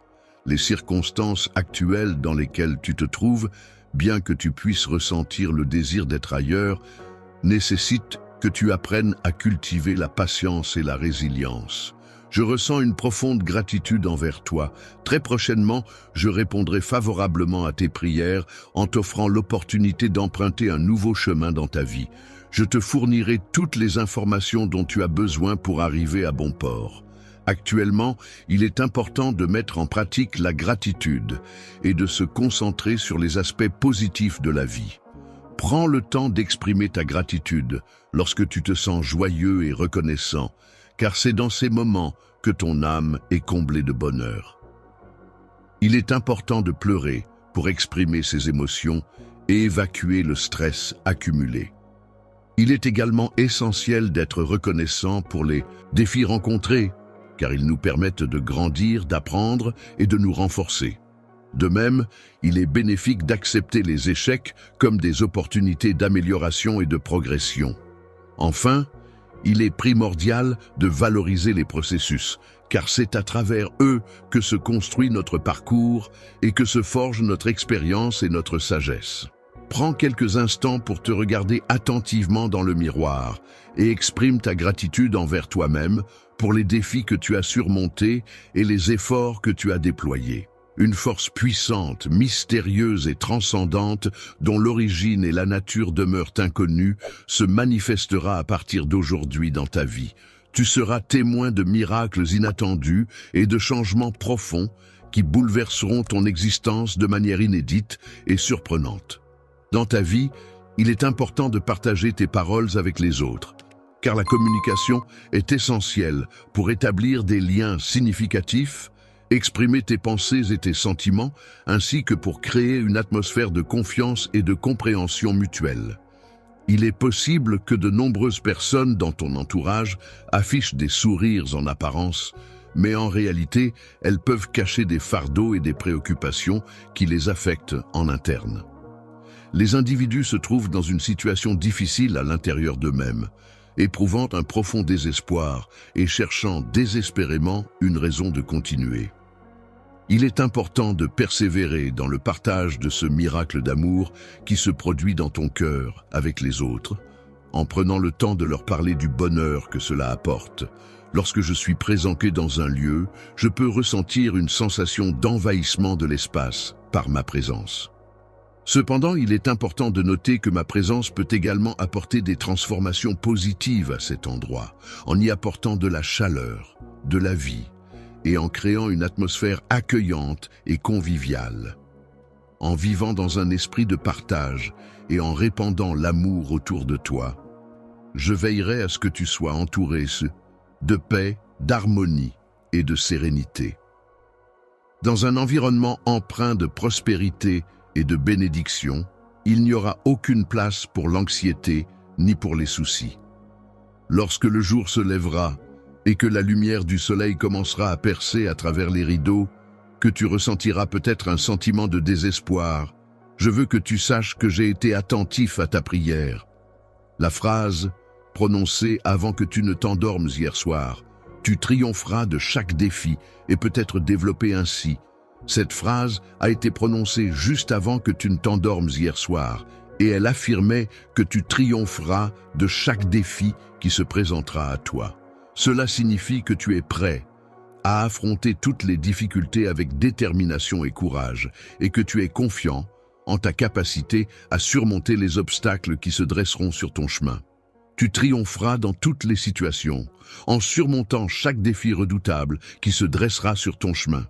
Les circonstances actuelles dans lesquelles tu te trouves, bien que tu puisses ressentir le désir d'être ailleurs, nécessitent que tu apprennes à cultiver la patience et la résilience. Je ressens une profonde gratitude envers toi. Très prochainement, je répondrai favorablement à tes prières en t'offrant l'opportunité d'emprunter un nouveau chemin dans ta vie. Je te fournirai toutes les informations dont tu as besoin pour arriver à bon port. Actuellement, il est important de mettre en pratique la gratitude et de se concentrer sur les aspects positifs de la vie. Prends le temps d'exprimer ta gratitude lorsque tu te sens joyeux et reconnaissant, car c'est dans ces moments que ton âme est comblée de bonheur. Il est important de pleurer pour exprimer ses émotions et évacuer le stress accumulé. Il est également essentiel d'être reconnaissant pour les défis rencontrés, car ils nous permettent de grandir, d'apprendre et de nous renforcer. De même, il est bénéfique d'accepter les échecs comme des opportunités d'amélioration et de progression. Enfin, il est primordial de valoriser les processus, car c'est à travers eux que se construit notre parcours et que se forge notre expérience et notre sagesse. Prends quelques instants pour te regarder attentivement dans le miroir et exprime ta gratitude envers toi-même pour les défis que tu as surmontés et les efforts que tu as déployés. Une force puissante, mystérieuse et transcendante, dont l'origine et la nature demeurent inconnues, se manifestera à partir d'aujourd'hui dans ta vie. Tu seras témoin de miracles inattendus et de changements profonds qui bouleverseront ton existence de manière inédite et surprenante. Dans ta vie, il est important de partager tes paroles avec les autres, car la communication est essentielle pour établir des liens significatifs, exprimer tes pensées et tes sentiments, ainsi que pour créer une atmosphère de confiance et de compréhension mutuelle. Il est possible que de nombreuses personnes dans ton entourage affichent des sourires en apparence, mais en réalité, elles peuvent cacher des fardeaux et des préoccupations qui les affectent en interne. Les individus se trouvent dans une situation difficile à l'intérieur d'eux-mêmes, éprouvant un profond désespoir et cherchant désespérément une raison de continuer. Il est important de persévérer dans le partage de ce miracle d'amour qui se produit dans ton cœur avec les autres, en prenant le temps de leur parler du bonheur que cela apporte. Lorsque je suis présent dans un lieu, je peux ressentir une sensation d'envahissement de l'espace par ma présence. Cependant, il est important de noter que ma présence peut également apporter des transformations positives à cet endroit, en y apportant de la chaleur, de la vie, et en créant une atmosphère accueillante et conviviale. En vivant dans un esprit de partage et en répandant l'amour autour de toi, je veillerai à ce que tu sois entouré de paix, d'harmonie et de sérénité. Dans un environnement empreint de prospérité et de bénédiction, il n'y aura aucune place pour l'anxiété ni pour les soucis. Lorsque le jour se lèvera et que la lumière du soleil commencera à percer à travers les rideaux, que tu ressentiras peut-être un sentiment de désespoir, je veux que tu saches que j'ai été attentif à ta prière. La phrase prononcée avant que tu ne t'endormes hier soir, « Tu triompheras de chaque défi » et peut être développée ainsi. Cette phrase a été prononcée juste avant que tu ne t'endormes hier soir et elle affirmait que tu triompheras de chaque défi qui se présentera à toi. Cela signifie que tu es prêt à affronter toutes les difficultés avec détermination et courage et que tu es confiant en ta capacité à surmonter les obstacles qui se dresseront sur ton chemin. Tu triompheras dans toutes les situations, en surmontant chaque défi redoutable qui se dressera sur ton chemin.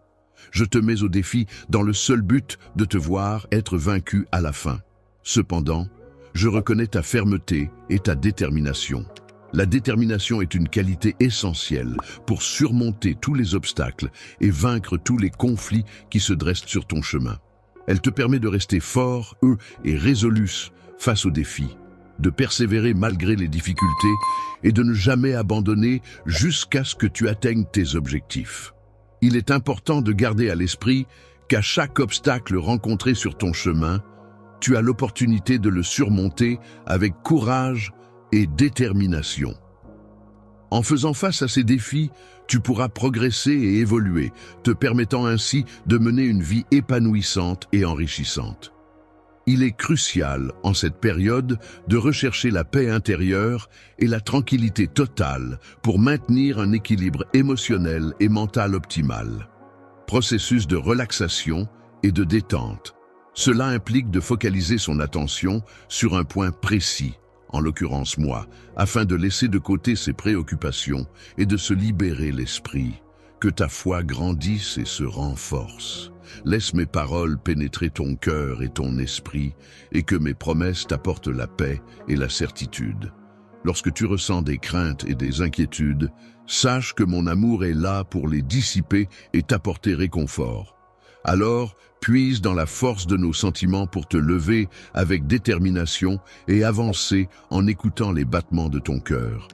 Je te mets au défi dans le seul but de te voir être vaincu à la fin. Cependant, je reconnais ta fermeté et ta détermination. La détermination est une qualité essentielle pour surmonter tous les obstacles et vaincre tous les conflits qui se dressent sur ton chemin. Elle te permet de rester fort, et résolu face aux défis, de persévérer malgré les difficultés et de ne jamais abandonner jusqu'à ce que tu atteignes tes objectifs. Il est important de garder à l'esprit qu'à chaque obstacle rencontré sur ton chemin, tu as l'opportunité de le surmonter avec courage et détermination. En faisant face à ces défis, tu pourras progresser et évoluer, te permettant ainsi de mener une vie épanouissante et enrichissante. Il est crucial, en cette période, de rechercher la paix intérieure et la tranquillité totale pour maintenir un équilibre émotionnel et mental optimal. Processus de relaxation et de détente. Cela implique de focaliser son attention sur un point précis, en l'occurrence moi, afin de laisser de côté ses préoccupations et de se libérer l'esprit. Que ta foi grandisse et se renforce. Laisse mes paroles pénétrer ton cœur et ton esprit, et que mes promesses t'apportent la paix et la certitude. Lorsque tu ressens des craintes et des inquiétudes, sache que mon amour est là pour les dissiper et t'apporter réconfort. Alors, puise dans la force de nos sentiments pour te lever avec détermination et avancer en écoutant les battements de ton cœur.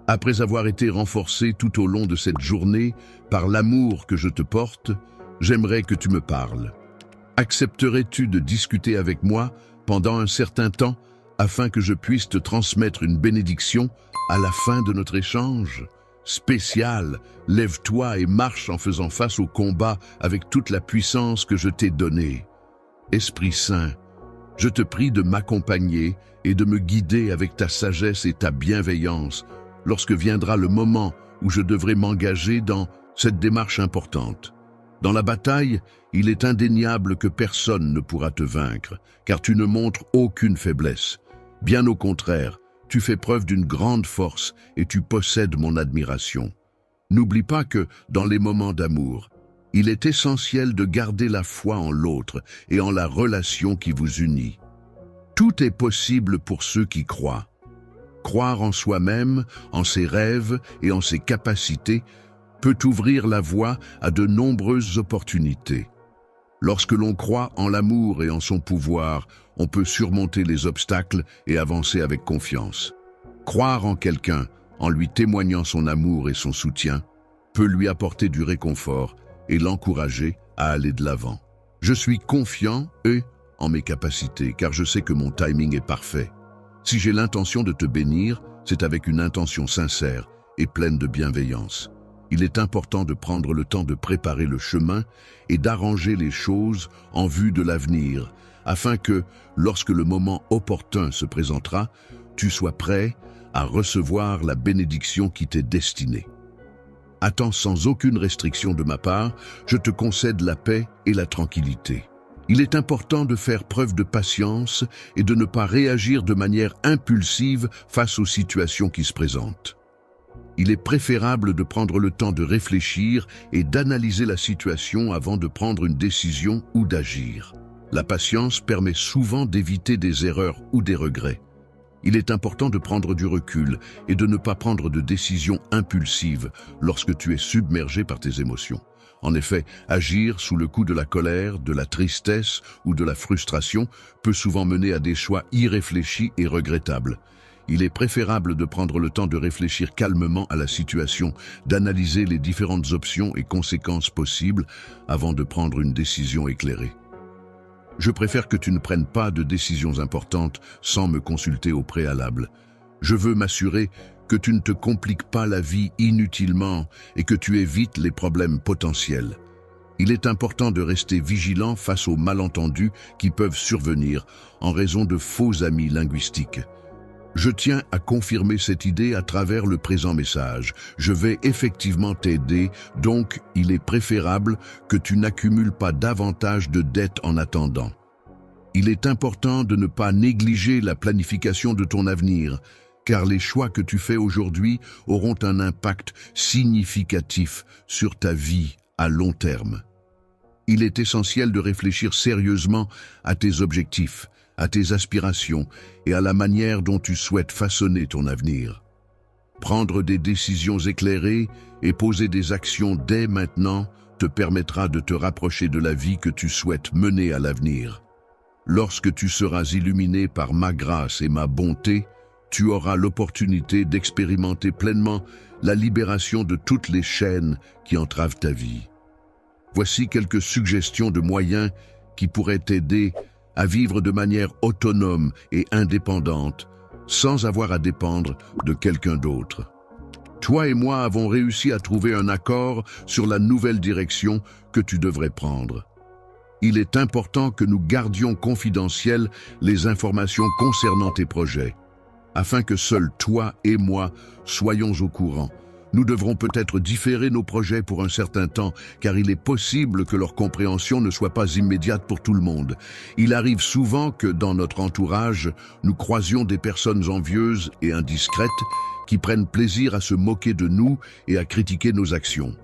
Après avoir été renforcé tout au long de cette journée par l'amour que je te porte, j'aimerais que tu me parles. Accepterais-tu de discuter avec moi pendant un certain temps afin que je puisse te transmettre une bénédiction à la fin de notre échange? Spécial, lève-toi et marche en faisant face au combat avec toute la puissance que je t'ai donnée. Esprit Saint, je te prie de m'accompagner et de me guider avec ta sagesse et ta bienveillance lorsque viendra le moment où je devrai m'engager dans cette démarche importante. Dans la bataille, il est indéniable que personne ne pourra te vaincre, car tu ne montres aucune faiblesse. Bien au contraire, tu fais preuve d'une grande force et tu possèdes mon admiration. N'oublie pas que, dans les moments d'amour, il est essentiel de garder la foi en l'autre et en la relation qui vous unit. Tout est possible pour ceux qui croient. Croire en soi-même, en ses rêves et en ses capacités peut ouvrir la voie à de nombreuses opportunités. Lorsque l'on croit en l'amour et en son pouvoir, on peut surmonter les obstacles et avancer avec confiance. Croire en quelqu'un, en lui témoignant son amour et son soutien, peut lui apporter du réconfort et l'encourager à aller de l'avant. Je suis confiant en mes capacités, car je sais que mon timing est parfait. Si j'ai l'intention de te bénir, c'est avec une intention sincère et pleine de bienveillance. Il est important de prendre le temps de préparer le chemin et d'arranger les choses en vue de l'avenir, afin que, lorsque le moment opportun se présentera, tu sois prêt à recevoir la bénédiction qui t'est destinée. Attends sans aucune restriction de ma part, je te concède la paix et la tranquillité. Il est important de faire preuve de patience et de ne pas réagir de manière impulsive face aux situations qui se présentent. Il est préférable de prendre le temps de réfléchir et d'analyser la situation avant de prendre une décision ou d'agir. La patience permet souvent d'éviter des erreurs ou des regrets. Il est important de prendre du recul et de ne pas prendre de décisions impulsives lorsque tu es submergé par tes émotions. En effet, agir sous le coup de la colère, de la tristesse ou de la frustration peut souvent mener à des choix irréfléchis et regrettables. Il est préférable de prendre le temps de réfléchir calmement à la situation, d'analyser les différentes options et conséquences possibles avant de prendre une décision éclairée. Je préfère que tu ne prennes pas de décisions importantes sans me consulter au préalable. Je veux m'assurer que tu ne te compliques pas la vie inutilement et que tu évites les problèmes potentiels. Il est important de rester vigilant face aux malentendus qui peuvent survenir en raison de faux amis linguistiques. Je tiens à confirmer cette idée à travers le présent message. Je vais effectivement t'aider, donc il est préférable que tu n'accumules pas davantage de dettes en attendant. Il est important de ne pas négliger la planification de ton avenir, car les choix que tu fais aujourd'hui auront un impact significatif sur ta vie à long terme. Il est essentiel de réfléchir sérieusement à tes objectifs, à tes aspirations et à la manière dont tu souhaites façonner ton avenir. Prendre des décisions éclairées et poser des actions dès maintenant te permettra de te rapprocher de la vie que tu souhaites mener à l'avenir. Lorsque tu seras illuminé par ma grâce et ma bonté, tu auras l'opportunité d'expérimenter pleinement la libération de toutes les chaînes qui entravent ta vie. Voici quelques suggestions de moyens qui pourraient t'aider à vivre de manière autonome et indépendante, sans avoir à dépendre de quelqu'un d'autre. Toi et moi avons réussi à trouver un accord sur la nouvelle direction que tu devrais prendre. Il est important que nous gardions confidentielles les informations concernant tes projets, afin que seuls toi et moi soyons au courant. Nous devrons peut-être différer nos projets pour un certain temps, car il est possible que leur compréhension ne soit pas immédiate pour tout le monde. Il arrive souvent que, dans notre entourage, nous croisions des personnes envieuses et indiscrètes qui prennent plaisir à se moquer de nous et à critiquer nos actions.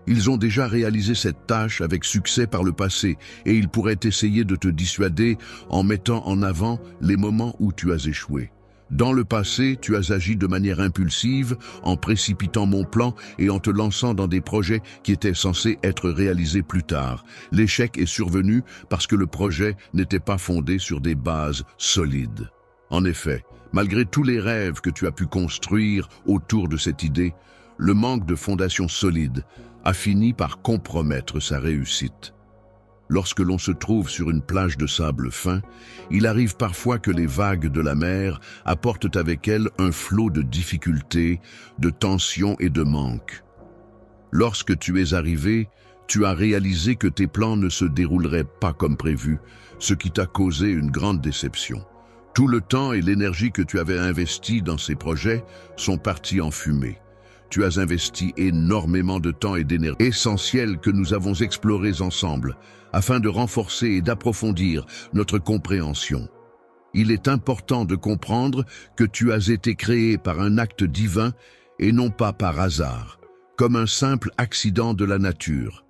Ils ont déjà réalisé cette tâche avec succès par le passé, et ils pourraient essayer de te dissuader en mettant en avant les moments où tu as échoué. Dans le passé, tu as agi de manière impulsive, en précipitant mon plan et en te lançant dans des projets qui étaient censés être réalisés plus tard. L'échec est survenu parce que le projet n'était pas fondé sur des bases solides. En effet, malgré tous les rêves que tu as pu construire autour de cette idée, le manque de fondation solide a fini par compromettre sa réussite. Lorsque l'on se trouve sur une plage de sable fin, il arrive parfois que les vagues de la mer apportent avec elles un flot de difficultés, de tensions et de manques. Lorsque tu es arrivé, tu as réalisé que tes plans ne se dérouleraient pas comme prévu, ce qui t'a causé une grande déception. Tout le temps et l'énergie que tu avais investis dans ces projets sont partis en fumée. Tu as investi énormément de temps et d'énergie essentiels que nous avons explorés ensemble, afin de renforcer et d'approfondir notre compréhension. Il est important de comprendre que tu as été créé par un acte divin et non pas par hasard, comme un simple accident de la nature.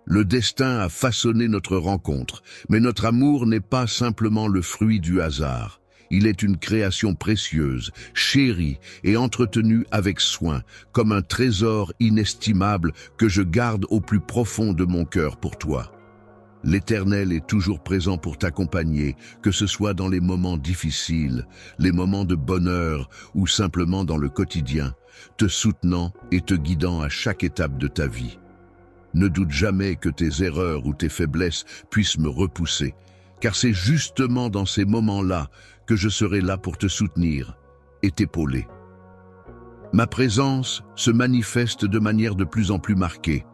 Le destin a façonné notre rencontre, mais notre amour n'est pas simplement le fruit du hasard. Il est une création précieuse, chérie et entretenue avec soin, comme un trésor inestimable que je garde au plus profond de mon cœur pour toi. L'Éternel est toujours présent pour t'accompagner, que ce soit dans les moments difficiles, les moments de bonheur ou simplement dans le quotidien, te soutenant et te guidant à chaque étape de ta vie. Ne doute jamais que tes erreurs ou tes faiblesses puissent me repousser, car c'est justement dans ces moments-là que je serai là pour te soutenir et t'épauler. Ma présence se manifeste de manière de plus en plus marquée,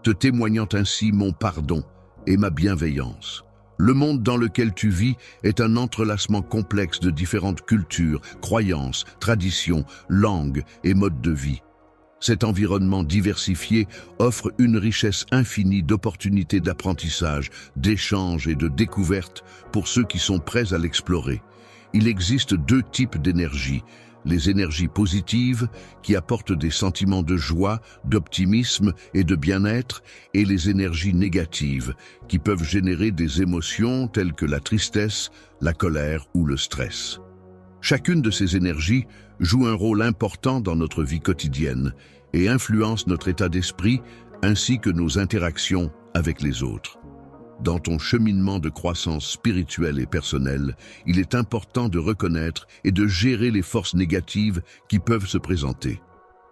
te témoignant ainsi mon pardon et ma bienveillance. Le monde dans lequel tu vis est un entrelacement complexe de différentes cultures, croyances, traditions, langues et modes de vie. Cet environnement diversifié offre une richesse infinie d'opportunités d'apprentissage, d'échange et de découverte pour ceux qui sont prêts à l'explorer. Il existe deux types d'énergie. Les énergies positives, qui apportent des sentiments de joie, d'optimisme et de bien-être, et les énergies négatives, qui peuvent générer des émotions telles que la tristesse, la colère ou le stress. Chacune de ces énergies joue un rôle important dans notre vie quotidienne et influence notre état d'esprit ainsi que nos interactions avec les autres. Dans ton cheminement de croissance spirituelle et personnelle, il est important de reconnaître et de gérer les forces négatives qui peuvent se présenter.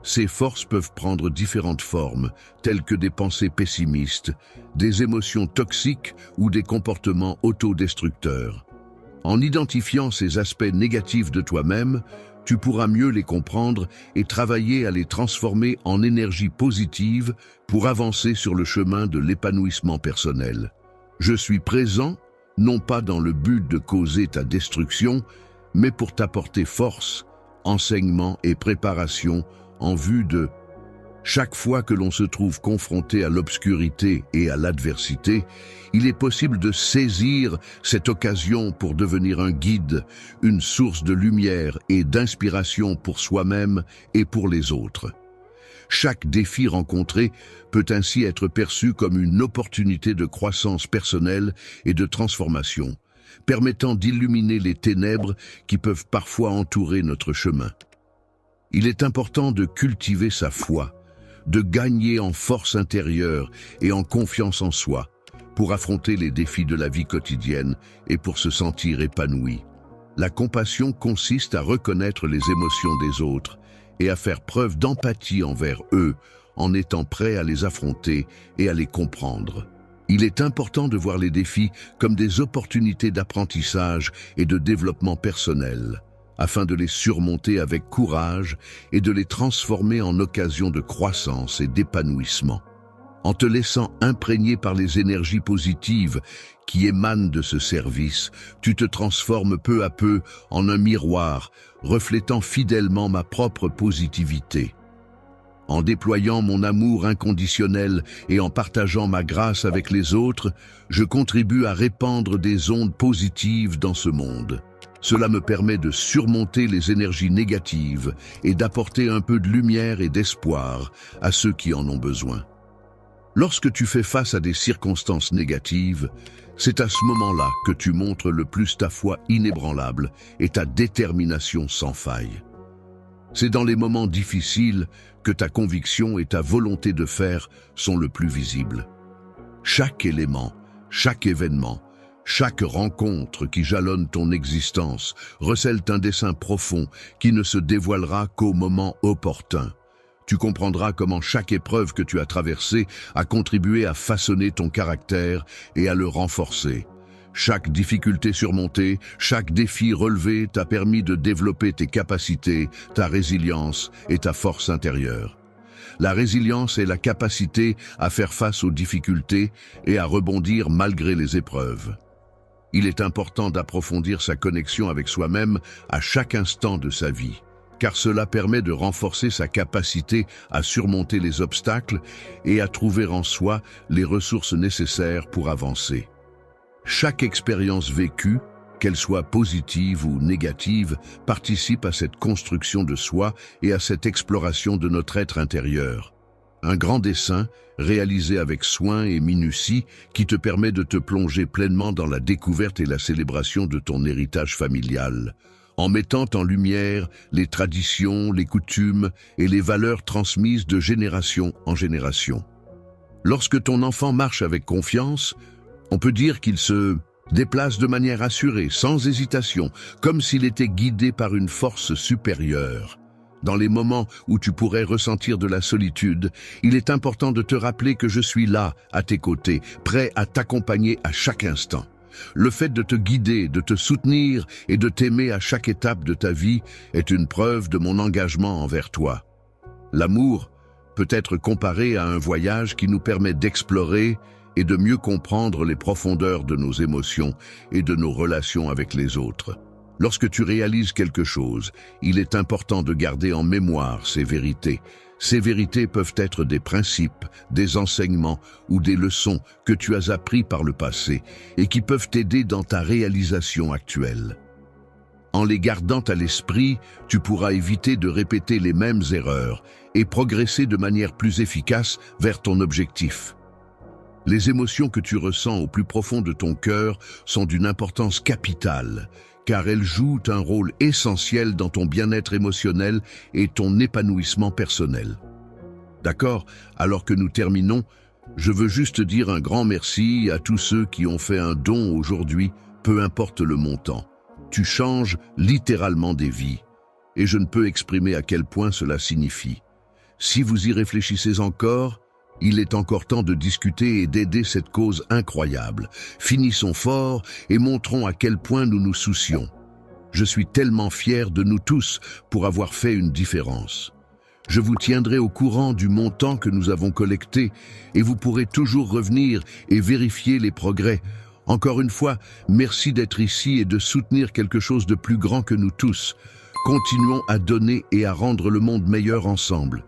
Ces forces peuvent prendre différentes formes, telles que des pensées pessimistes, des émotions toxiques ou des comportements autodestructeurs. En identifiant ces aspects négatifs de toi-même, tu pourras mieux les comprendre et travailler à les transformer en énergie positive pour avancer sur le chemin de l'épanouissement personnel. Je suis présent, non pas dans le but de causer ta destruction, mais pour t'apporter force, enseignement et préparation en vue de... Chaque fois que l'on se trouve confronté à l'obscurité et à l'adversité, il est possible de saisir cette occasion pour devenir un guide, une source de lumière et d'inspiration pour soi-même et pour les autres. Chaque défi rencontré peut ainsi être perçu comme une opportunité de croissance personnelle et de transformation, permettant d'illuminer les ténèbres qui peuvent parfois entourer notre chemin. Il est important de cultiver sa foi, de gagner en force intérieure et en confiance en soi, pour affronter les défis de la vie quotidienne et pour se sentir épanoui. La compassion consiste à reconnaître les émotions des autres et à faire preuve d'empathie envers eux, en étant prêt à les affronter et à les comprendre. Il est important de voir les défis comme des opportunités d'apprentissage et de développement personnel, afin de les surmonter avec courage et de les transformer en occasion de croissance et d'épanouissement. En te laissant imprégner par les énergies positives qui émanent de ce service, tu te transformes peu à peu en un miroir, reflétant fidèlement ma propre positivité. En déployant mon amour inconditionnel et en partageant ma grâce avec les autres, je contribue à répandre des ondes positives dans ce monde. Cela me permet de surmonter les énergies négatives et d'apporter un peu de lumière et d'espoir à ceux qui en ont besoin. Lorsque tu fais face à des circonstances négatives, c'est à ce moment-là que tu montres le plus ta foi inébranlable et ta détermination sans faille. C'est dans les moments difficiles que ta conviction et ta volonté de faire sont le plus visibles. Chaque élément, chaque événement, chaque rencontre qui jalonne ton existence recèle un dessein profond qui ne se dévoilera qu'au moment opportun. Tu comprendras comment chaque épreuve que tu as traversée a contribué à façonner ton caractère et à le renforcer. Chaque difficulté surmontée, chaque défi relevé t'a permis de développer tes capacités, ta résilience et ta force intérieure. La résilience est la capacité à faire face aux difficultés et à rebondir malgré les épreuves. Il est important d'approfondir sa connexion avec soi-même à chaque instant de sa vie, car cela permet de renforcer sa capacité à surmonter les obstacles et à trouver en soi les ressources nécessaires pour avancer. Chaque expérience vécue, qu'elle soit positive ou négative, participe à cette construction de soi et à cette exploration de notre être intérieur. Un grand dessin, réalisé avec soin et minutie, qui te permet de te plonger pleinement dans la découverte et la célébration de ton héritage familial, en mettant en lumière les traditions, les coutumes et les valeurs transmises de génération en génération. Lorsque ton enfant marche avec confiance, On peut dire qu'il se déplace de manière assurée, sans hésitation, comme s'il était guidé par une force supérieure. Dans les moments où tu pourrais ressentir de la solitude, il est important de te rappeler que je suis là, à tes côtés, prêt à t'accompagner à chaque instant. Le fait de te guider, de te soutenir et de t'aimer à chaque étape de ta vie est une preuve de mon engagement envers toi. L'amour peut être comparé à un voyage qui nous permet d'explorer et de mieux comprendre les profondeurs de nos émotions et de nos relations avec les autres. Lorsque tu réalises quelque chose, il est important de garder en mémoire ces vérités. Ces vérités peuvent être des principes, des enseignements ou des leçons que tu as appris par le passé et qui peuvent t'aider dans ta réalisation actuelle. En les gardant à l'esprit, tu pourras éviter de répéter les mêmes erreurs et progresser de manière plus efficace vers ton objectif. Les émotions que tu ressens au plus profond de ton cœur sont d'une importance capitale, car elles jouent un rôle essentiel dans ton bien-être émotionnel et ton épanouissement personnel. D'accord? Alors que nous terminons, je veux juste dire un grand merci à tous ceux qui ont fait un don aujourd'hui, peu importe le montant. Tu changes littéralement des vies, et je ne peux exprimer à quel point cela signifie. Si vous y réfléchissez encore, il est encore temps de discuter et d'aider cette cause incroyable. Finissons fort et montrons à quel point nous nous soucions. Je suis tellement fier de nous tous pour avoir fait une différence. Je vous tiendrai au courant du montant que nous avons collecté et vous pourrez toujours revenir et vérifier les progrès. Encore une fois, merci d'être ici et de soutenir quelque chose de plus grand que nous tous. Continuons à donner et à rendre le monde meilleur ensemble.